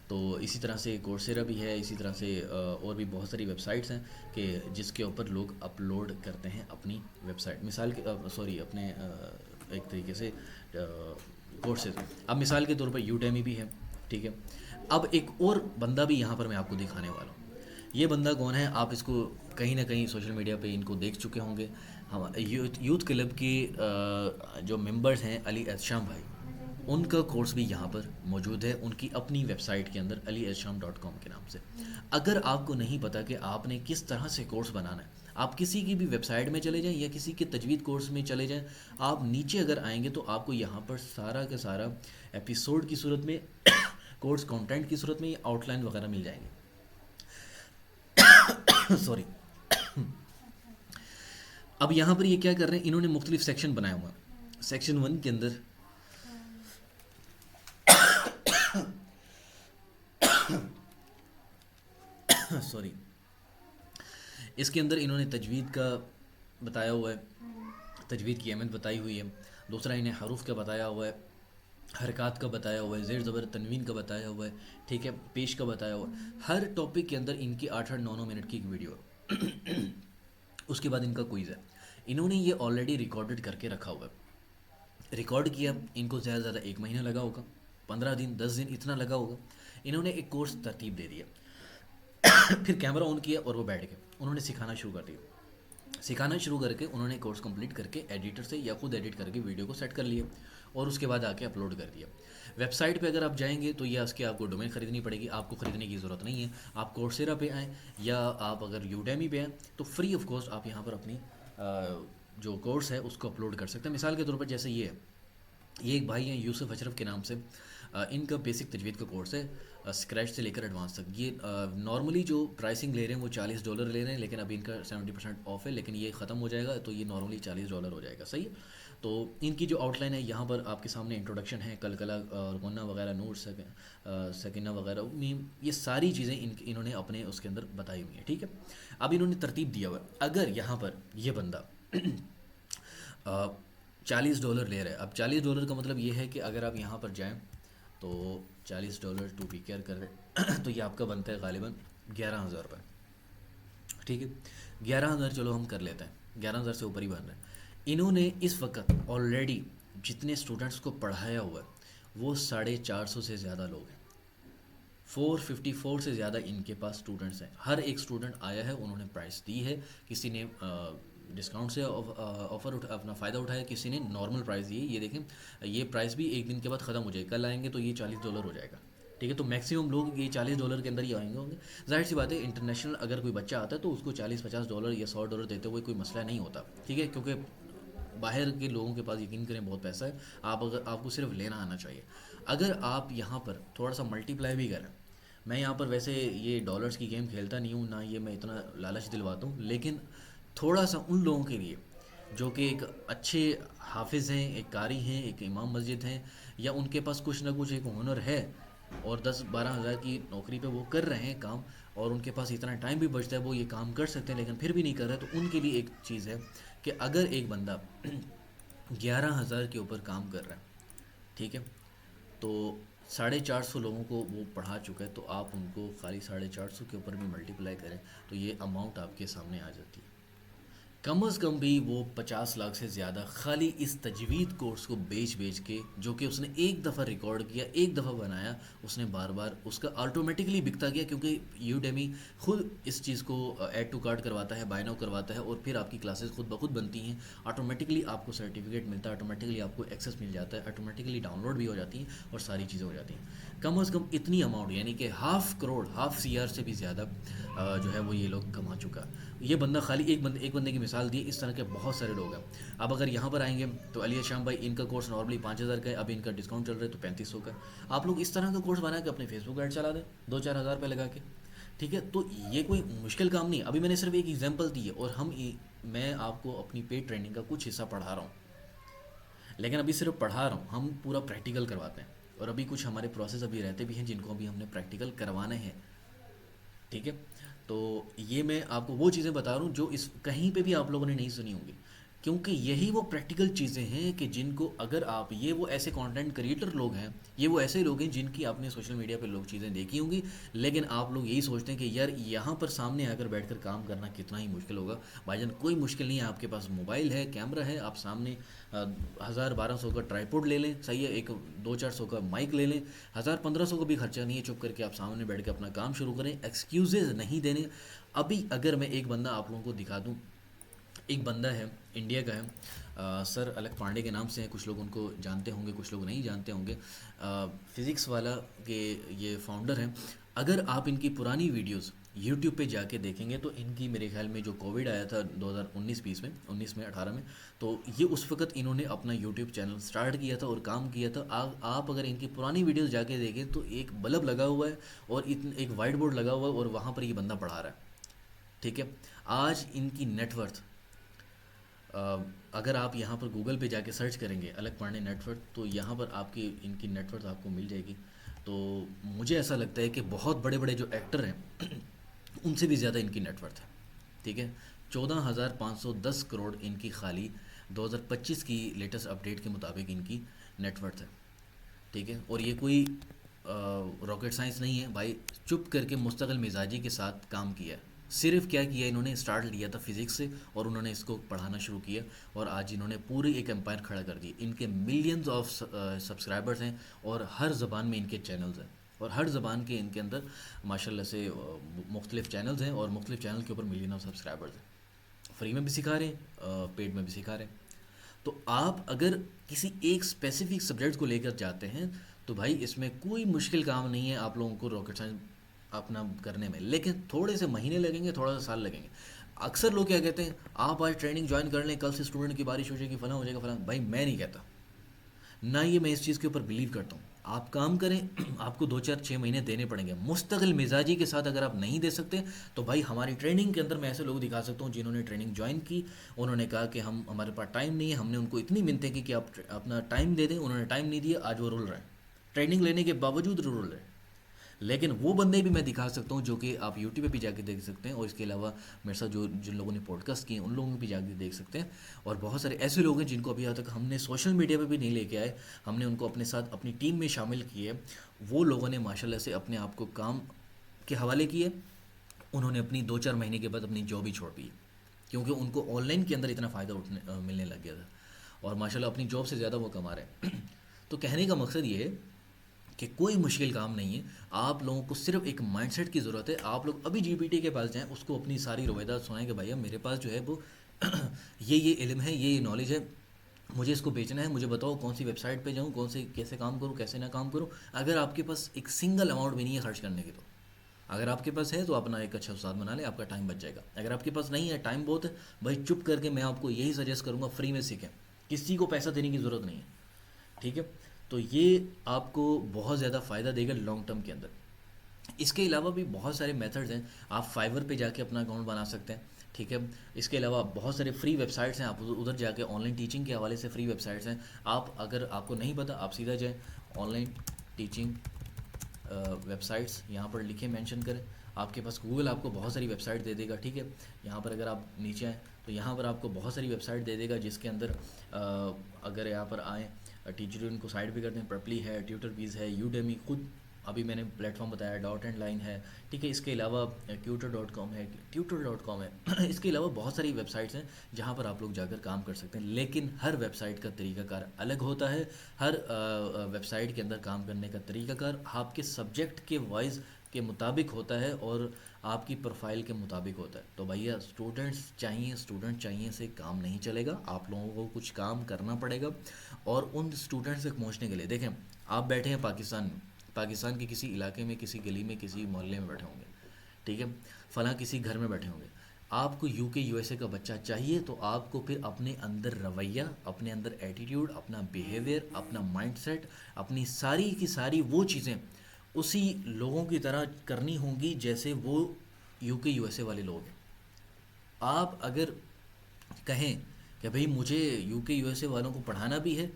تو اسی طرح سے کورسیرا بھی ہے، اسی طرح سے اور بھی بہت ساری ویب سائٹس ہیں کہ جس کے اوپر لوگ اپلوڈ کرتے ہیں اپنی ویب سائٹ، مثال کے اپنے ایک طریقے سے کورسز. اب مثال کے طور پر یوڈیمی بھی ہے. ٹھیک ہے. اب ایک اور بندہ بھی یہاں پر میں آپ کو دکھانے والا ہوں. یہ بندہ کون ہے؟ آپ اس کو کہیں نہ کہیں سوشل میڈیا پہ ان کو دیکھ چکے ہوں گے. ہم یوتھ کلب کے جو ممبرز ہیں، علی احتشام بھائی، ان کا کورس بھی یہاں پر موجود ہے، ان کی اپنی ویب سائٹ کے اندر aliehtsham.com کے نام سے. اگر آپ کو نہیں پتا کہ آپ نے کس طرح سے کورس بنانا ہے، آپ کسی کی بھی ویب سائٹ میں چلے جائیں یا کسی کے تجوید کورس میں چلے جائیں، آپ نیچے اگر آئیں گے تو آپ کو یہاں پر سارا کا سارا ایپیسوڈ کی صورت میں، کورس کنٹینٹ کی صورت میں، یہ آؤٹ لائن وغیرہ مل جائیں گے. سوری. اب یہاں پر یہ کیا کر رہے ہیں، انہوں نے مختلف سیکشن بنایا ہوا. سیکشن 1 کے اندر سوری اس کے اندر انہوں نے تجوید کا بتایا ہوا ہے، تجوید کی اہمیت بتائی ہوئی ہے. دوسرا انہیں حروف کا بتایا ہوا ہے، حرکات کا بتایا ہوا ہے، زیر زبر تنوین کا بتایا ہوا ہے. ٹھیک ہے. پیش کا بتایا ہوا ہے. ہر ٹاپک کے اندر ان کی 8-8 9-9 منٹ کی ایک ویڈیو ہے. اس کے بعد ان کا کوئز ہے. انہوں نے یہ آلریڈی ریکارڈڈ کر کے رکھا ہوا ہے. ریکارڈ کیا، ان کو زیادہ سے زیادہ 1 مہینہ لگا ہوگا، 15 دن 10 دن اتنا لگا ہوگا. انہوں نے ایک کورس ترتیب دے دیا، پھر کیمرہ آن کیا اور وہ بیٹھ گئے، انہوں نے سکھانا شروع کر دیا. سکھانا شروع کر کے انہوں نے کورس کمپلیٹ کر کے ایڈیٹر سے یا خود ایڈٹ کر کے ویڈیو کو سیٹ کر لیے اور اس کے بعد آ کے اپلوڈ کر دیا. ویب سائٹ پہ اگر آپ جائیں گے تو یہ اس کے آپ کو ڈومین خریدنی پڑے گی, آپ کو خریدنے کی ضرورت نہیں ہے. آپ کورسیرا پہ آئیں یا آپ اگر یوڈیمی پہ آئیں تو فری آف کاسٹ آپ یہاں پر اپنی جو کورس ہے اس کو اپلوڈ کر سکتے ہیں. مثال کے طور پر جیسے یہ ایک بھائی ہیں یوسف اشرف کے نام سے, ان کا بیسک تجوید کا کورس ہے اسکریچ سے لے کر ایڈوانس تک. یہ نارملی جو پرائسنگ لے رہے ہیں وہ $40 لے رہے ہیں, لیکن ابھی ان کا 70% آف ہے, لیکن یہ ختم ہو جائے گا تو یہ نارملی $40 ہو جائے گا. صحیح ہے. تو ان کی جو آؤٹ لائن ہے یہاں پر آپ کے سامنے انٹروڈکشن ہے, کلکلا اور گنا وغیرہ, نور سکینہ وغیرہ, یہ ساری چیزیں انہوں نے اپنے اس کے اندر بتائی ہوئی ہیں. ٹھیک ہے. اب انہوں نے ترتیب دیا ہوا ہے. اگر یہاں پر یہ بندہ $40 لے رہا ہے, اب $40 کا مطلب یہ ہے کہ اگر آپ یہاں پر جائیں تو $40 ٹو بی کیئر کر رہے تو یہ آپ کا بنتا ہے غالباً 11,000 روپے. ٹھیک ہے. 11,000 چلو ہم کر لیتے ہیں, 11,000 سے اوپر ہی بن رہے ہیں. انہوں نے اس وقت آلریڈی جتنے اسٹوڈنٹس کو پڑھایا ہوا ہے وہ 450 سے زیادہ لوگ ہیں. 454 سے زیادہ ان کے پاس اسٹوڈنٹس ہیں. ہر ایک اسٹوڈنٹ آیا ہے, انہوں نے پرائس دی ہے, کسی نے ڈسکاؤنٹ سے آفر اپنا فائدہ اٹھایا, کسی نے نارمل پرائز دی ہے. یہ دیکھیں یہ پرائس بھی ایک دن کے بعد ختم ہو جائے گا, کل آئیں گے تو یہ $40 ہو جائے گا. ٹھیک ہے. تو میکسیمم لوگ یہ $40 کے اندر ہی آئیں گے ہوں گے. ظاہر سی بات ہے انٹرنیشنل اگر کوئی بچہ آتا ہے تو اس کو $40-50 یا $100 دیتے ہوئے کوئی مسئلہ نہیں ہوتا. ٹھیک ہے. کیونکہ باہر کے لوگوں کے پاس یقین کریں بہت پیسہ ہے, آپ کو صرف لینا آنا چاہیے. اگر آپ یہاں پر تھوڑا سا ملٹی پلائی بھی کریں, میں یہاں پر ویسے یہ ڈالرز کی گیم کھیلتا نہیں ہوں, نہ یہ میں اتنا لالچ دلواتا ہوں, لیکن تھوڑا سا ان لوگوں کے لیے جو کہ ایک اچھے حافظ ہیں, ایک قاری ہیں, ایک امام مسجد ہیں, یا ان کے پاس کچھ نہ کچھ ایک ہنر ہے اور 10-12 ہزار کی نوکری پہ وہ کر رہے ہیں کام, اور ان کے پاس اتنا ٹائم بھی بچتا ہے, وہ یہ کام کر سکتے ہیں لیکن پھر بھی نہیں کر رہے, تو ان کے لیے ایک چیز ہے کہ اگر ایک بندہ 11,000 کے اوپر کام کر رہا ہے, ٹھیک ہے, تو 450 لوگوں کو وہ پڑھا چکا ہے, تو آپ ان کو خالی 450 کے اوپر بھی ملٹیپلائی کریں تو یہ اماؤنٹ آپ کے سامنے آ جاتی ہے. کم از کم بھی وہ 50 لاکھ سے زیادہ خالی اس تجوید کورس کو بیچ کے, جو کہ اس نے ایک دفعہ ریکارڈ کیا, ایک دفعہ بنایا, اس نے بار بار اس کا آٹومیٹکلی بکتا گیا, کیونکہ یوڈیمی خود اس چیز کو ایڈ ٹو کارٹ کرواتا ہے, بائی ناؤ کرواتا ہے, اور پھر آپ کی کلاسز خود بخود بنتی ہیں, آٹومیٹکلی آپ کو سرٹیفکیٹ ملتا ہے, آٹومیٹکلی آپ کو ایکسیس مل جاتا ہے, آٹومیٹکلی ڈاؤن لوڈ بھی ہو جاتی ہیں اور ساری چیزیں ہو جاتی ہیں. کم از کم اتنی اماؤنٹ یعنی کہ ½ CR سے بھی زیادہ جو ہے وہ یہ لوگ کما چکا. یہ بندہ خالی ایک بندے کی مثال دی, اس طرح کے بہت سارے لوگ ہیں. اب اگر یہاں پر آئیں گے تو علی شام بھائی, ان کا کورس نارملی 5,000 کا ہے, ابھی ان کا ڈسکاؤنٹ چل رہا ہے تو 3,500 کا ہے. آپ لوگ اس طرح کا کورس بنا کے اپنے فیس بک ایڈ چلا دیں 2-4 ہزار روپے لگا کے. ٹھیک ہے. تو یہ کوئی مشکل کام نہیں. ابھی میں نے صرف ایک ایگزامپل دی ہے, اور میں آپ کو اپنی پیڈ ٹریننگ کا کچھ حصہ پڑھا رہا ہوں, لیکن ابھی صرف پڑھا رہا ہوں, ہم پورا پریکٹیکل کرواتے ہیں, اور ابھی کچھ ہمارے پروسیس ابھی رہتے بھی ہیں جن کو ابھی ہم نے پریکٹیکل کروانے ہیں. ٹھیک ہے. تو یہ میں آپ کو وہ چیزیں بتا رہا ہوں جو کہیں پہ بھی آپ لوگوں نے نہیں سنی ہوں گی, کیونکہ یہی وہ پریکٹیکل چیزیں ہیں کہ جن کو اگر آپ, یہ وہ ایسے کانٹینٹ کریٹر لوگ ہیں, یہ وہ ایسے لوگ ہیں جن کی آپ نے سوشل میڈیا پہ لوگ چیزیں دیکھی ہوں گی, لیکن آپ لوگ یہی سوچتے ہیں کہ یار یہاں پر سامنے آ کر بیٹھ کر کام کرنا کتنا ہی مشکل ہوگا. بھائی جان کوئی مشکل نہیں ہے, آپ کے پاس موبائل ہے, کیمرہ ہے, آپ سامنے 1,000-1,200 کا ٹرائیپوڈ لے لیں, صحیح ہے, ایک 200-400 کا مائک لے لیں, 1,000-1,500 کا بھی خرچہ نہیں ہے, چپ کر کے آپ سامنے بیٹھ کے اپنا کام شروع کریں, ایکسکیوزز نہیں دینے. ابھی اگر میں ایک بندہ آپ لوگوں کو دکھا دوں, ایک بندہ ہے انڈیا کا ہے, سر الک پانڈے کے نام سے ہیں, کچھ لوگ ان کو جانتے ہوں گے, کچھ لوگ نہیں جانتے ہوں گے, فزکس والا کے یہ فاؤنڈر ہیں. اگر آپ ان کی پرانی ویڈیوز یوٹیوب پہ جا کے دیکھیں گے تو ان کی میرے خیال میں جو کووڈ آیا تھا 2019-20 میں, 18 میں, تو یہ اس وقت انہوں نے اپنا یوٹیوب چینل سٹارٹ کیا تھا اور کام کیا تھا. آپ اگر ان کی پرانی ویڈیوز جا کے دیکھیں تو ایک بلب لگا ہوا ہے اور ایک وائٹ بورڈ لگا ہوا ہے, اور وہاں پر یہ بندہ پڑھا رہا ہے. ٹھیک ہے. آج ان کی نیٹ ورتھ, اگر آپ یہاں پر گوگل پہ جا کے سرچ کریں گے الک پانڈے نیٹ ورتھ, تو یہاں پر آپ کی ان کی نیٹ ورتھ آپ کو مل جائے گی. تو مجھے ایسا لگتا ہے کہ بہت بڑے بڑے جو ایکٹر ہیں ان سے بھی زیادہ ان کی نیٹ ورتھ ہے. ٹھیک ہے. 14,510 کروڑ ان کی خالی 2025 کی لیٹسٹ اپڈیٹ کے مطابق ان کی نیٹ ورتھ ہے. ٹھیک ہے. اور یہ کوئی راکٹ سائنس نہیں ہے بھائی, چپ کر کے مستقل مزاجی کے ساتھ کام کیا ہے. صرف کیا کیا انہوں نے, اسٹارٹ لیا تھا فزکس سے اور انہوں نے اس کو پڑھانا شروع کیا, اور آج انہوں نے پوری ایک امپائر کھڑا کر دی. ان کے ملینز آف سبسکرائبرز ہیں, اور ہر زبان میں ان کے چینلز ہیں, اور ہر زبان کے ان کے اندر ماشاء اللہ سے مختلف چینلز ہیں, اور مختلف چینل کے اوپر ملین آف سبسکرائبرز ہیں. فری میں بھی سکھا رہے ہیں، پیڈ میں بھی سکھا رہے ہیں. تو آپ اگر کسی ایک اسپیسیفک سبجیکٹ کو لے کر جاتے ہیں تو بھائی اس میں کوئی مشکل کام نہیں ہے آپ لوگوں کو راکٹ سائنس اپنا کرنے میں، لیکن تھوڑے سے مہینے لگیں گے، تھوڑا سا سال لگیں گے. اکثر لوگ کیا کہتے ہیں، آپ آج ٹریننگ جوائن کر لیں، کل سے اسٹوڈنٹ کی بارش ہو جائے گی، فلاں ہو جائے گا فلاں. بھائی میں نہیں کہتا، نہ یہ میں اس چیز کے اوپر بلیو کرتا ہوں. آپ کام کریں، آپ کو 2 4 6 مہینے دینے پڑیں گے. مستقل مزاجی کے ساتھ اگر آپ نہیں دے سکتے تو بھائی ہماری ٹریننگ کے اندر میں ایسے لوگ دکھا سکتا ہوں جنہوں نے ٹریننگ جوائن کی، انہوں نے کہا کہ ہمارے پاس ٹائم نہیں ہے، ہم نے ان کو اتنی منتیں کی کہ آپ اپنا ٹائم دے دیں، انہوں نے ٹائم نہیں دیا، آج وہ رول رہے ہیں، ٹریننگ لینے کے باوجود رول رہے ہیں. لیکن وہ بندے بھی میں دکھا سکتا ہوں جو کہ آپ یوٹیوب پہ بھی جا کے دیکھ سکتے ہیں، اور اس کے علاوہ میرے ساتھ جن لوگوں نے پوڈ کاسٹ کیے ہیں ان لوگوں کو بھی جا کے دیکھ سکتے ہیں. اور بہت سارے ایسے لوگ ہیں جن کو ابھی تک ہم نے سوشل میڈیا پہ بھی نہیں لے کے آئے، ہم نے ان کو اپنے ساتھ اپنی ٹیم میں شامل کیے. وہ لوگوں نے ماشاء اللہ سے اپنے آپ کو کام کے حوالے کیے، انہوں نے اپنی 2 4 مہینے کے بعد اپنی جاب ہی چھوڑ دی، کیونکہ ان کو آن لائن کے اندر اتنا فائدہ ملنے لگ گیا تھا، اور ماشاء اللہ اپنی جاب سے زیادہ وہ کما رہے ہیں. تو کہنے کا مقصد یہ ہے کہ کوئی مشکل کام نہیں ہے، آپ لوگوں کو صرف ایک مائنڈ سیٹ کی ضرورت ہے. آپ لوگ ابھی جی پی ٹی کے پاس جائیں، اس کو اپنی ساری روایات سنائیں کہ بھائی میرے پاس جو ہے وہ یہ علم ہے، یہ نالج ہے، مجھے اس کو بیچنا ہے، مجھے بتاؤ کون سی ویب سائٹ پہ جاؤں، کیسے کام کروں، کیسے نہ کام کروں. اگر آپ کے پاس ایک سنگل اماؤنٹ بھی نہیں ہے خرچ کرنے کی، تو اگر آپ کے پاس ہے تو اپنا ایک اچھا استاد بنا لیں، آپ کا ٹائم بچ جائے گا. اگر آپ کے پاس نہیں ہے، ٹائم بہت ہے، بھائی چپ کر کے میں آپ کو یہی سجیسٹ کروں گا، فری میں سیکھیں، کسی کو پیسہ دینے کی ضرورت نہیں ہے. ٹھیک ہے، تو یہ آپ کو بہت زیادہ فائدہ دے گا لانگ ٹرم کے اندر. اس کے علاوہ بھی بہت سارے میتھڈز ہیں، آپ فائیور پہ جا کے اپنا اکاؤنٹ بنا سکتے ہیں. ٹھیک ہے، اس کے علاوہ بہت سارے فری ویب سائٹس ہیں، آپ ادھر جا کے آن لائن ٹیچنگ کے حوالے سے فری ویب سائٹس ہیں. اگر آپ کو نہیں پتہ، آپ سیدھا جائیں on line teaching web sites, یہاں پر لکھیں، مینشن کریں. آپ کے پاس گوگل آپ کو بہت ساری ویب سائٹ دے دے گا. ٹھیک ہے، یہاں پر اگر آپ نیچے آئیں تو یہاں پر آپ کو بہت ساری ویب سائٹ دے دے گا، جس کے اندر اگر یہاں پر آئیں ٹیچر ان کو سائٹ بھی کرتے ہیں، پرپلی ہے، ٹیوٹر بیز ہے، یوڈیمی، خود ابھی میں نے پلیٹ فارم بتایا، ڈاٹ اینڈ لائن ہے. ٹھیک ہے، اس کے علاوہ ٹیوٹر.com ہے، ٹیوٹر.com ہے. اس کے علاوہ بہت ساری ویب سائٹس ہیں جہاں پر آپ لوگ جا کر کام کر سکتے ہیں. لیکن ہر ویب سائٹ کا طریقہ کار الگ ہوتا ہے، ہر ویب سائٹ کے اندر کام کرنے کا طریقہ کار آپ کے سبجیکٹ کے وائز کے مطابق ہوتا ہے اور آپ کی پروفائل کے مطابق ہوتا ہے. تو بھیا اسٹوڈنٹ چاہیے سے کام نہیں چلے گا، آپ لوگوں کو کچھ کام کرنا پڑے گا. اور ان اسٹوڈنٹس تک پہنچنے کے لیے دیکھیں، آپ بیٹھے ہیں پاکستان کے کسی علاقے میں، کسی گلی میں، کسی محلے میں بیٹھے ہوں گے. ٹھیک ہے، فلاں کسی گھر میں بیٹھے ہوں گے. آپ کو یو کے یو ایس اے کا بچہ چاہیے تو آپ کو پھر اپنے اندر رویہ، اپنے اندر ایٹیٹیوڈ، اپنا بیہیویئر، اپنا مائنڈ سیٹ، اپنی ساری کی ساری وہ چیزیں اسی لوگوں کی طرح کرنی ہوں گی جیسے وہ یو کے یو ایس اے والے لوگ ہیں. آپ اگر کہیں کہ بھئی مجھے یو کے یو ایس اے والوں کو پڑھانا بھی ہے،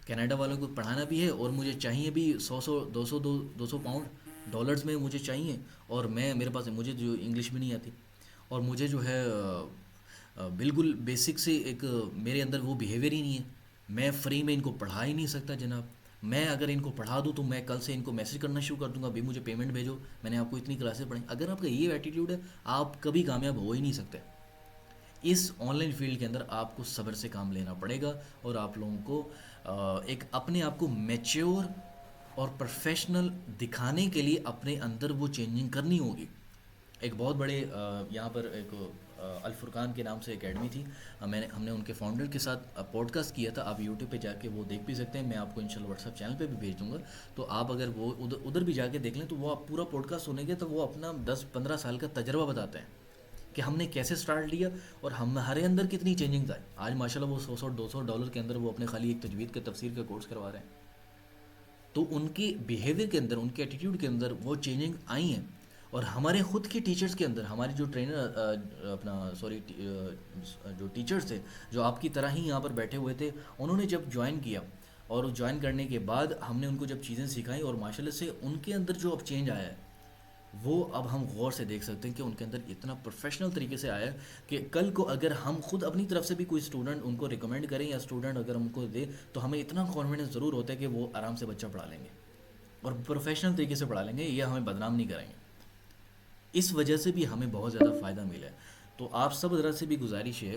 کینیڈا والوں کو پڑھانا بھی ہے، اور مجھے چاہیے بھی 100 پاؤنڈ ڈالرز میں مجھے چاہیے، اور میرے پاس مجھے جو انگلش بھی نہیں آتی، اور مجھے جو ہے بالکل بیسک سے ایک میرے اندر وہ بیہیویئر ہی نہیں ہے، میں فری میں ان کو پڑھا ہی نہیں سکتا جناب. میں اگر ان کو پڑھا دوں تو میں کل سے ان کو میسج کرنا شروع کر دوں گا، بھی مجھے پیمنٹ بھیجو، میں نے آپ کو اتنی کلاسیں پڑھیں. اگر آپ کا یہ ایٹیٹیوڈ ہے، آپ کبھی کامیاب ہو ہی نہیں سکتے. اس آن لائن فیلڈ کے اندر آپ کو صبر سے کام لینا پڑے گا، اور آپ لوگوں کو ایک اپنے آپ کو میچیور اور پروفیشنل دکھانے کے لیے اپنے اندر وہ چینجنگ کرنی ہوگی. ایک بہت بڑے یہاں پر ایک الفرقان کے نام سے اکیڈمی تھی، ہم نے ان کے فاؤنڈر کے ساتھ پوڈ کاسٹ کیا تھا. آپ یوٹیوب پہ جا کے وہ دیکھ بھی سکتے ہیں، میں آپ کو انشاءاللہ واٹس ایپ چینل پہ بھی بھیج دوں گا. تو آپ اگر وہ ادھر بھی جا کے دیکھ لیں تو وہ آپ پورا پوڈ کاسٹ سنیں گے تو وہ اپنا 10 15 سال کا تجربہ بتاتے ہیں کہ ہم نے کیسے سٹارٹ لیا اور ہمارے اندر کتنی چینجنگز آئی. آج ماشاءاللہ وہ 100 200 ڈالر کے اندر وہ اپنے خالی ایک تجوید کے تفسیر کا کورس کروا رہے ہیں. تو ان کے بیہیویئر کے اندر، ان کے ایٹیٹیوڈ کے اندر وہ چینجنگ آئی ہیں. اور ہمارے خود کے ٹیچرز کے اندر، ہمارے جو جو ٹیچرز تھے جو آپ کی طرح ہی یہاں پر بیٹھے ہوئے تھے، انہوں نے جب جوائن کیا اور جوائن کرنے کے بعد ہم نے ان کو جب چیزیں سکھائیں، اور ماشاءاللہ سے ان کے اندر جو اب چینج آیا ہے وہ اب ہم غور سے دیکھ سکتے ہیں کہ ان کے اندر اتنا پروفیشنل طریقے سے آیا ہے کہ کل کو اگر ہم خود اپنی طرف سے بھی کوئی اسٹوڈنٹ ان کو ریکمینڈ کریں یا اسٹوڈنٹ اگر ہم کو دے تو ہمیں اتنا کانفیڈنس ضرور ہوتا ہے کہ وہ آرام سے بچہ پڑھا لیں گے اور پروفیشنل طریقے سے پڑھا لیں گے، یہ ہمیں بدنام نہیں کریں گے. اس وجہ سے بھی ہمیں بہت زیادہ فائدہ ملا ہے. تو آپ سب حضرات سے بھی گزارش ہے،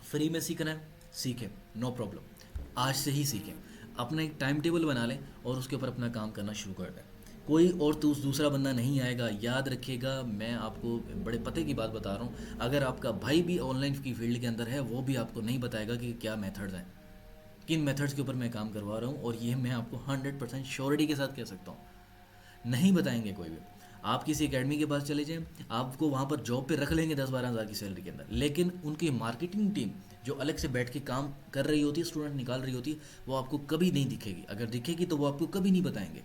فری میں سیکھنا ہے سیکھیں، نو پرابلم، آج سے ہی سیکھیں. اپنا ایک ٹائم ٹیبل بنا لیں اور اس کے اوپر اپنا کام کرنا شروع کر دیں. کوئی اور تو دوسرا بندہ نہیں آئے گا. یاد رکھیے گا، میں آپ کو بڑے پتے کی بات بتا رہا ہوں، اگر آپ کا بھائی بھی آن لائن کی فیلڈ کے اندر ہے وہ بھی آپ کو نہیں بتائے گا کہ کیا میتھڈز ہیں، کن میتھڈز کے اوپر میں کام کروا رہا ہوں، اور یہ میں آپ کو 100% شیورٹی کے ساتھ کہہ سکتا ہوں. نہیں بتائیں گے کوئی بھی. آپ کسی اکیڈمی کے پاس چلے جائیں، آپ کو وہاں پر جاب پہ رکھ لیں گے 10-12 ہزار کی سیلری کے اندر، لیکن ان کی مارکیٹنگ ٹیم جو الگ سے بیٹھ کے کام کر رہی ہوتی ہے، اسٹوڈنٹ نکال رہی ہوتی ہے، وہ آپ کو کبھی نہیں دکھے گی. اگر دکھے گی تو وہ آپ کو کبھی نہیں بتائیں گے.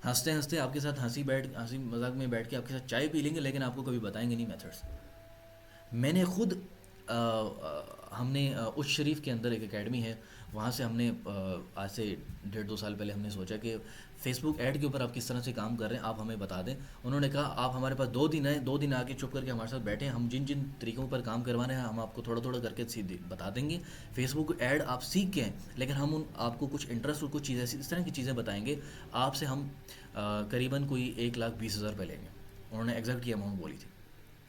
ہنستے ہنستے آپ کے ساتھ ہنسی مذاق میں بیٹھ کے آپ کے ساتھ چائے پی لیں گے، لیکن آپ کو کبھی بتائیں گے نہیں میتھڈس. میں نے خود ہم نے اچ شریف کے اندر ایک اکیڈمی ہے، وہاں سے ہم نے آج سے 1.5-2 سال پہلے ہم نے سوچا کہ فیس بک ایڈ کے اوپر آپ کس طرح سے کام کر رہے ہیں، آپ ہمیں بتا دیں. انہوں نے کہا آپ ہمارے پاس 2 دن ہیں، 2 دن آ کے چپ کر کے ہمارے ساتھ بیٹھیں، ہم جن جن طریقوں پر کام کروا رہے ہیں ہم آپ کو تھوڑا تھوڑا کر کے بتا دیں گے. فیس بک ایڈ آپ سیکھ کے ہیں، لیکن ہم آپ کو کچھ انٹرسٹ اور کچھ چیزیں اس طرح کی چیزیں بتائیں گے. آپ سے ہم قریباً کوئی 1,20,000 روپے لیں گے. انہوں نے ایگزیکٹ کی اماؤنٹ بولی تھی،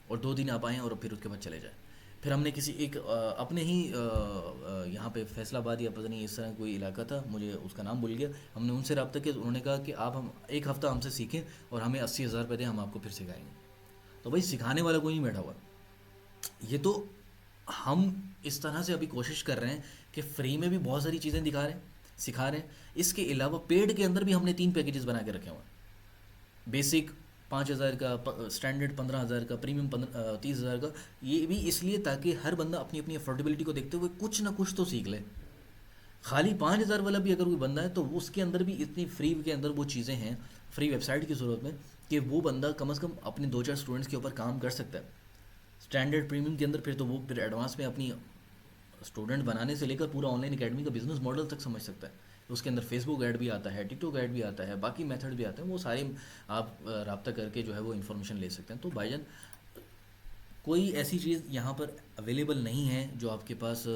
اور 2 دن آپ آئیں اور پھر اس کے بعد چلے جائیں. پھر ہم نے کسی ایک اپنے ہی یہاں پہ فیصل آباد یا پتہ نہیں اس طرح کوئی علاقہ تھا، مجھے اس کا نام بھول گیا، ہم نے ان سے رابطہ کیا. انہوں نے کہا کہ آپ ہم 1 ہفتہ ہم سے سیکھیں اور ہمیں 80,000 روپے دیں، ہم آپ کو پھر سکھائیں گے. تو بھائی سکھانے والا کوئی نہیں بیٹھا ہوا. یہ تو ہم اس طرح سے ابھی کوشش کر رہے ہیں کہ فری میں بھی بہت ساری چیزیں دکھا رہے ہیں، سکھا رہے ہیں. اس کے علاوہ پیڈ کے اندر بھی ہم نے 3 پیکیجز بنا کے رکھے ہوئے ہیں. بیسک 5,000 کا، اسٹینڈرڈ 15,000 کا، پریمیم 30,000 کا. یہ بھی اس لیے تاکہ ہر بندہ اپنی اپنی افورڈیبلٹی کو دیکھتے ہوئے کچھ نہ کچھ تو سیکھ لے. خالی 5,000 والا بھی اگر کوئی بندہ ہے تو اس کے اندر بھی اتنی فری کے اندر وہ چیزیں ہیں، فری ویب سائٹ کی صورت میں، کہ وہ بندہ کم از کم اپنے 2-4 اسٹوڈنٹس کے اوپر کام کر سکتا ہے. اسٹینڈرڈ پریمیم کے اندر پھر تو وہ پھر ایڈوانس میں اپنی اسٹوڈنٹ بنانے سے لے کر پورا آن لائن اکیڈمی کا بزنس ماڈل تک سمجھ سکتا ہے. اس کے اندر فیس بک ایڈ بھی آتا ہے، ٹک ٹاک ایڈ بھی آتا ہے، باقی میتھڈ بھی آتے ہیں. وہ سارے آپ رابطہ کر کے جو ہے وہ انفارمیشن لے سکتے ہیں. تو بھائی جان کوئی ایسی چیز یہاں پر اویلیبل نہیں ہے جو آپ کے پاس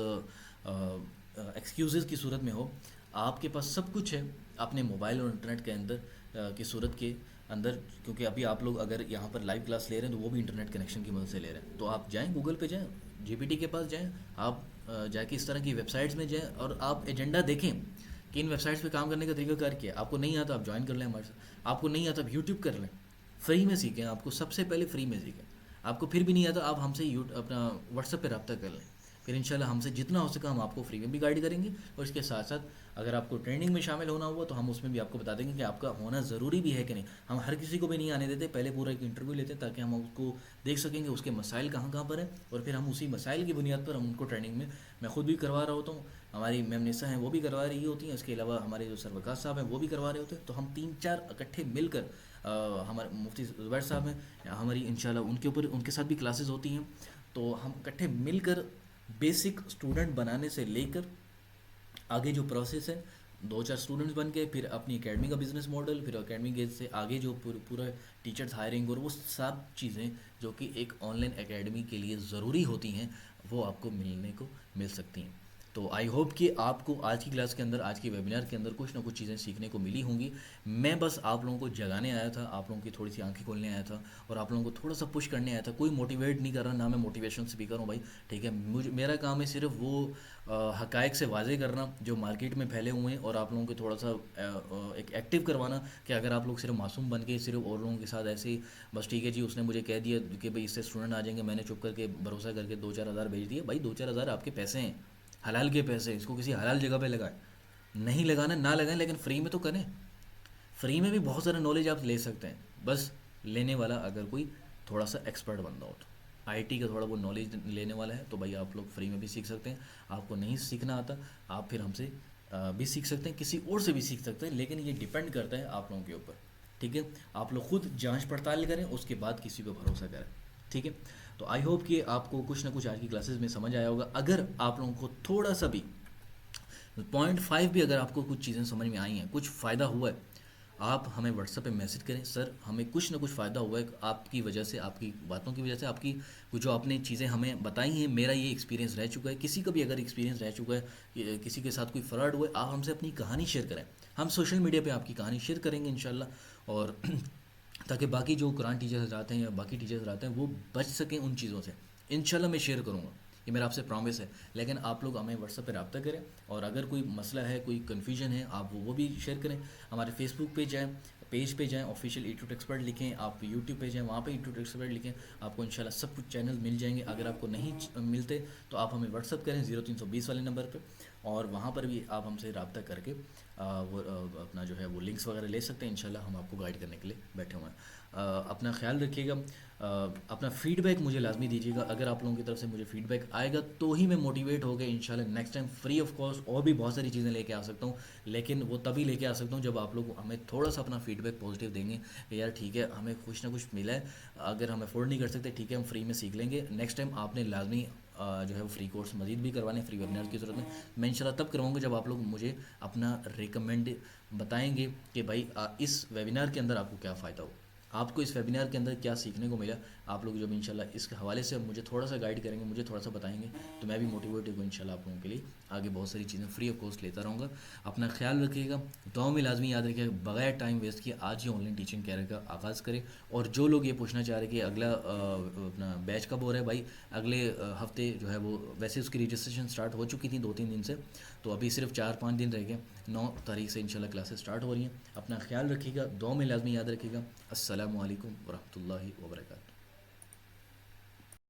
ایکسکیوزز کی صورت میں ہو. آپ کے پاس سب کچھ ہے اپنے موبائل اور انٹرنیٹ کے اندر کی صورت کے اندر. کیونکہ ابھی آپ لوگ اگر یہاں پر لائیو کلاس لے رہے ہیں تو وہ بھی انٹرنیٹ کنیکشن کی مدد سے لے رہے ہیں. تو آپ جائیں گوگل پہ جائیں، جی پی ٹی کے پاس جائیں، آپ جا کے اس طرح کی ویب سائٹس میں جائیں اور آپ ایجنڈا دیکھیں کہ ان ویب سائٹس پہ کام کرنے کا طریقہ کار کیا ہے. آپ کو نہیں آتا آپ جوائن کر لیں ہمارے ساتھ، آپ کو نہیں آتا آپ یوٹیوب کر لیں، فری میں سیکھیں. آپ کو سب سے پہلے فری میں سیکھیں. آپ کو پھر بھی نہیں آتا آپ ہم سے اپنا واٹس ایپ پہ رابطہ کر لیں. پھر انشاءاللہ ہم سے جتنا ہو سکا ہم آپ کو فری میں بھی گائیڈ کریں گے. اور اس کے ساتھ ساتھ اگر آپ کو ٹریننگ میں شامل ہونا ہوا تو ہم اس میں بھی آپ کو بتا دیں گے کہ آپ کا ہونا ضروری بھی ہے کہ نہیں. ہم ہر کسی کو بھی نہیں آنے دیتے، پہلے پورا ایک انٹرویو لیتے ہیں تاکہ ہم اس کو دیکھ سکیں گے اس کے مسائل کہاں کہاں پر ہیں، اور پھر ہم اسی مسائل کی بنیاد پر ہم ان کو ٹریننگ میں خود بھی کروا رہا ہوتا ہوں، ہماری میم نسا ہیں وہ بھی کروا رہی ہوتی ہیں، اس کے علاوہ ہمارے جو سر وقاص صاحب ہیں وہ بھی کروا رہے ہوتے ہیں. تو ہم 3-4 اکٹھے مل کر ہمارے مفتی زبیر صاحب ہیں ہماری انشاءاللہ ان کے اوپر ان کے ساتھ بھی کلاسز ہوتی ہیں. تو ہم اکٹھے مل کر بیسک اسٹوڈنٹ بنانے سے لے کر آگے جو پروسیس ہے، 2-4 اسٹوڈنٹس بن کے پھر اپنی اکیڈمی کا بزنس ماڈل، پھر اکیڈمی کے سے آگے جو پورا ٹیچرز ہائرنگ اور وہ سب چیزیں جو کہ ایک آن لائن اکیڈمی کے لیے ضروری ہوتی ہیں وہ آپ کو ملنے کو مل سکتی ہیں. تو آئی ہوپ کہ آپ کو آج کی کلاس کے اندر، آج کی ویبینار کے اندر کچھ نہ کچھ چیزیں سیکھنے کو ملی ہوں گی. میں بس آپ لوگوں کو جگانے آیا تھا، آپ لوگوں کی تھوڑی سی آنکھیں کھولنے آیا تھا اور آپ لوگوں کو تھوڑا سا پش کرنے آیا تھا. کوئی موٹیویٹ نہیں کر رہا، نہ میں موٹیویشن اسپیکر ہوں بھائی، ٹھیک ہے. میرا کام ہے صرف وہ حقائق سے واضح کرنا جو مارکیٹ میں پھیلے ہوئے ہیں، اور آپ لوگوں کو تھوڑا سا ایک ایکٹیو کروانا کہ اگر آپ لوگ صرف معصوم بن کے صرف اور لوگوں کے ساتھ ایسے ہی بس ٹھیک ہے جی اس نے مجھے کہہ دیا کہ بھائی اس سے اسٹوڈنٹ آ جائیں گے، میں نے چپ کر کے بھروسہ کر کے 2-4 ہزار بھیج دیے. بھائی 2-4 ہزار آپ کے پیسے ہیں، حلال کے پیسے، اس کو کسی حلال جگہ پہ لگائیں. نہیں لگانا نہ لگائیں، لیکن فری میں تو کریں. فری میں بھی بہت سارا نالج آپ لے سکتے ہیں، بس لینے والا اگر کوئی تھوڑا سا ایکسپرٹ بندہ ہو تو. آئی ٹی کا تھوڑا بہت نالج لینے والا ہے تو بھائی آپ لوگ فری میں بھی سیکھ سکتے ہیں. آپ کو نہیں سیکھنا آتا آپ پھر ہم سے بھی سیکھ سکتے ہیں، کسی اور سے بھی سیکھ سکتے ہیں، لیکن یہ ڈیپینڈ کرتا ہے آپ لوگوں کے اوپر. ٹھیک ہے، آپ لوگ خود جانچ پڑتال کریں، اس کے بعد کسی پہ بھروسہ کریں. ٹھیک ہے. تو آئی ہوپ کہ آپ کو کچھ نہ کچھ آج کی کلاسز میں سمجھ آیا ہوگا. اگر آپ لوگوں کو تھوڑا سا بھی 0.5 بھی اگر آپ کو کچھ چیزیں سمجھ میں آئی ہیں، کچھ فائدہ ہوا ہے، آپ ہمیں واٹس ایپ پہ میسج کریں، سر ہمیں کچھ نہ کچھ فائدہ ہوا ہے آپ کی وجہ سے، آپ کی باتوں کی وجہ سے، آپ کی جو آپ نے چیزیں ہمیں بتائی ہیں. میرا یہ ایکسپیرینس رہ چکا ہے، کسی کا بھی اگر ایکسپیرینس رہ چکا ہے، کسی کے ساتھ کوئی فراڈ ہوا ہے، آپ ہم سے اپنی کہانی شیئر کریں. ہم سوشل میڈیا پہ آپ کی کہانی شیئر کریں گے انشاءاللہ، اور تاکہ باقی جو قرآن ٹیچرز آتے ہیں یا باقی ٹیچرز آتے ہیں وہ بچ سکیں ان چیزوں سے. انشاءاللہ میں شیئر کروں گا، یہ میرا آپ سے پرومس ہے. لیکن آپ لوگ ہمیں واٹس ایپ پہ رابطہ کریں، اور اگر کوئی مسئلہ ہے، کوئی کنفیوژن ہے، آپ وہ بھی شیئر کریں. ہمارے فیس بک پہ جائیں، پیج پہ جائیں, آفیشیل ایٹوٹ ایکسپرٹ لکھیں, آپ یوٹیوب پہ جائیں وہاں پہ ایٹوٹ ایکسپرٹ لکھیں, آپ کو انشاءاللہ سب کچھ چینل مل جائیں گے. اگر آپ کو نہیں ملتے تو آپ ہمیں واٹس ایپ کریں 0320 والے نمبر پہ, اور وہاں پر بھی آپ ہم سے رابطہ کر کے وہ اپنا جو ہے وہ لنکس وغیرہ لے سکتے ہیں. انشاءاللہ ہم آپ کو گائیڈ کرنے کے لیے بیٹھے ہوئے ہیں. اپنا خیال رکھیے گا, اپنا فیڈ بیک مجھے لازمی دیجیے گا. اگر آپ لوگوں کی طرف سے مجھے فیڈ بیک آئے گا تو ہی میں موٹیویٹ ہو کے انشاءاللہ next time free of cost اور بھی بہت ساری چیزیں لے کے آ سکتا ہوں. لیکن وہ تبھی لے کے آ سکتا ہوں جب آپ لوگ ہمیں تھوڑا سا اپنا فیڈ بیک پازیٹیو دیں گے کہ یار ٹھیک ہے ہمیں کچھ نہ کچھ ملا ہے, اگر ہم افورڈ نہیں کر سکتے ٹھیک ہے ہم فری میں سیکھ لیں گے. نیکسٹ ٹائم آپ نے لازمی جو ہے وہ فری کورس مزید بھی کروانے, فری ویبینار کی ضرورت ہے. میں انشاءاللہ تب کرواؤں گا جب آپ لوگ مجھے اپنا ریکمینڈ بتائیں گے کہ بھائی اس ویبینار کے اندر آپ کو کیا فائدہ ہو, آپ کو اس ویبینار کے اندر کیا سیکھنے کو ملا. آپ لوگ جب انشاءاللہ اس کے حوالے سے مجھے تھوڑا سا گائیڈ کریں گے, مجھے تھوڑا سا بتائیں گے, تو میں بھی موٹیویٹ ہوں انشاءاللہ آپ لوگوں کے لیے آگے بہت ساری چیزیں فری آف کاسٹ لیتا رہوں گا. اپنا خیال رکھیے گا, دعاؤں میں لازمی یاد رکھیے گا, بغیر ٹائم ویسٹ کیے آج ہی آن لائن ٹیچنگ کیریئر کا آغاز کریں. اور جو لوگ یہ پوچھنا چاہ رہے کہ اگلا اپنا بیچ کب ہو رہا ہے, بھائی اگلے ہفتے جو ہے وہ ویسے اس کی رجسٹریشن سٹارٹ ہو چکی تھی 2-3 دن سے, تو ابھی صرف 4-5 دن رہ گئے. 9 تاریخ سے انشاءاللہ کلاسز سٹارٹ ہو رہی ہیں. اپنا خیال رکھیے گا, دعاؤں میں لازمی یاد رکھیے گا. السلام علیکم ورحمۃ اللہ وبرکاتہ.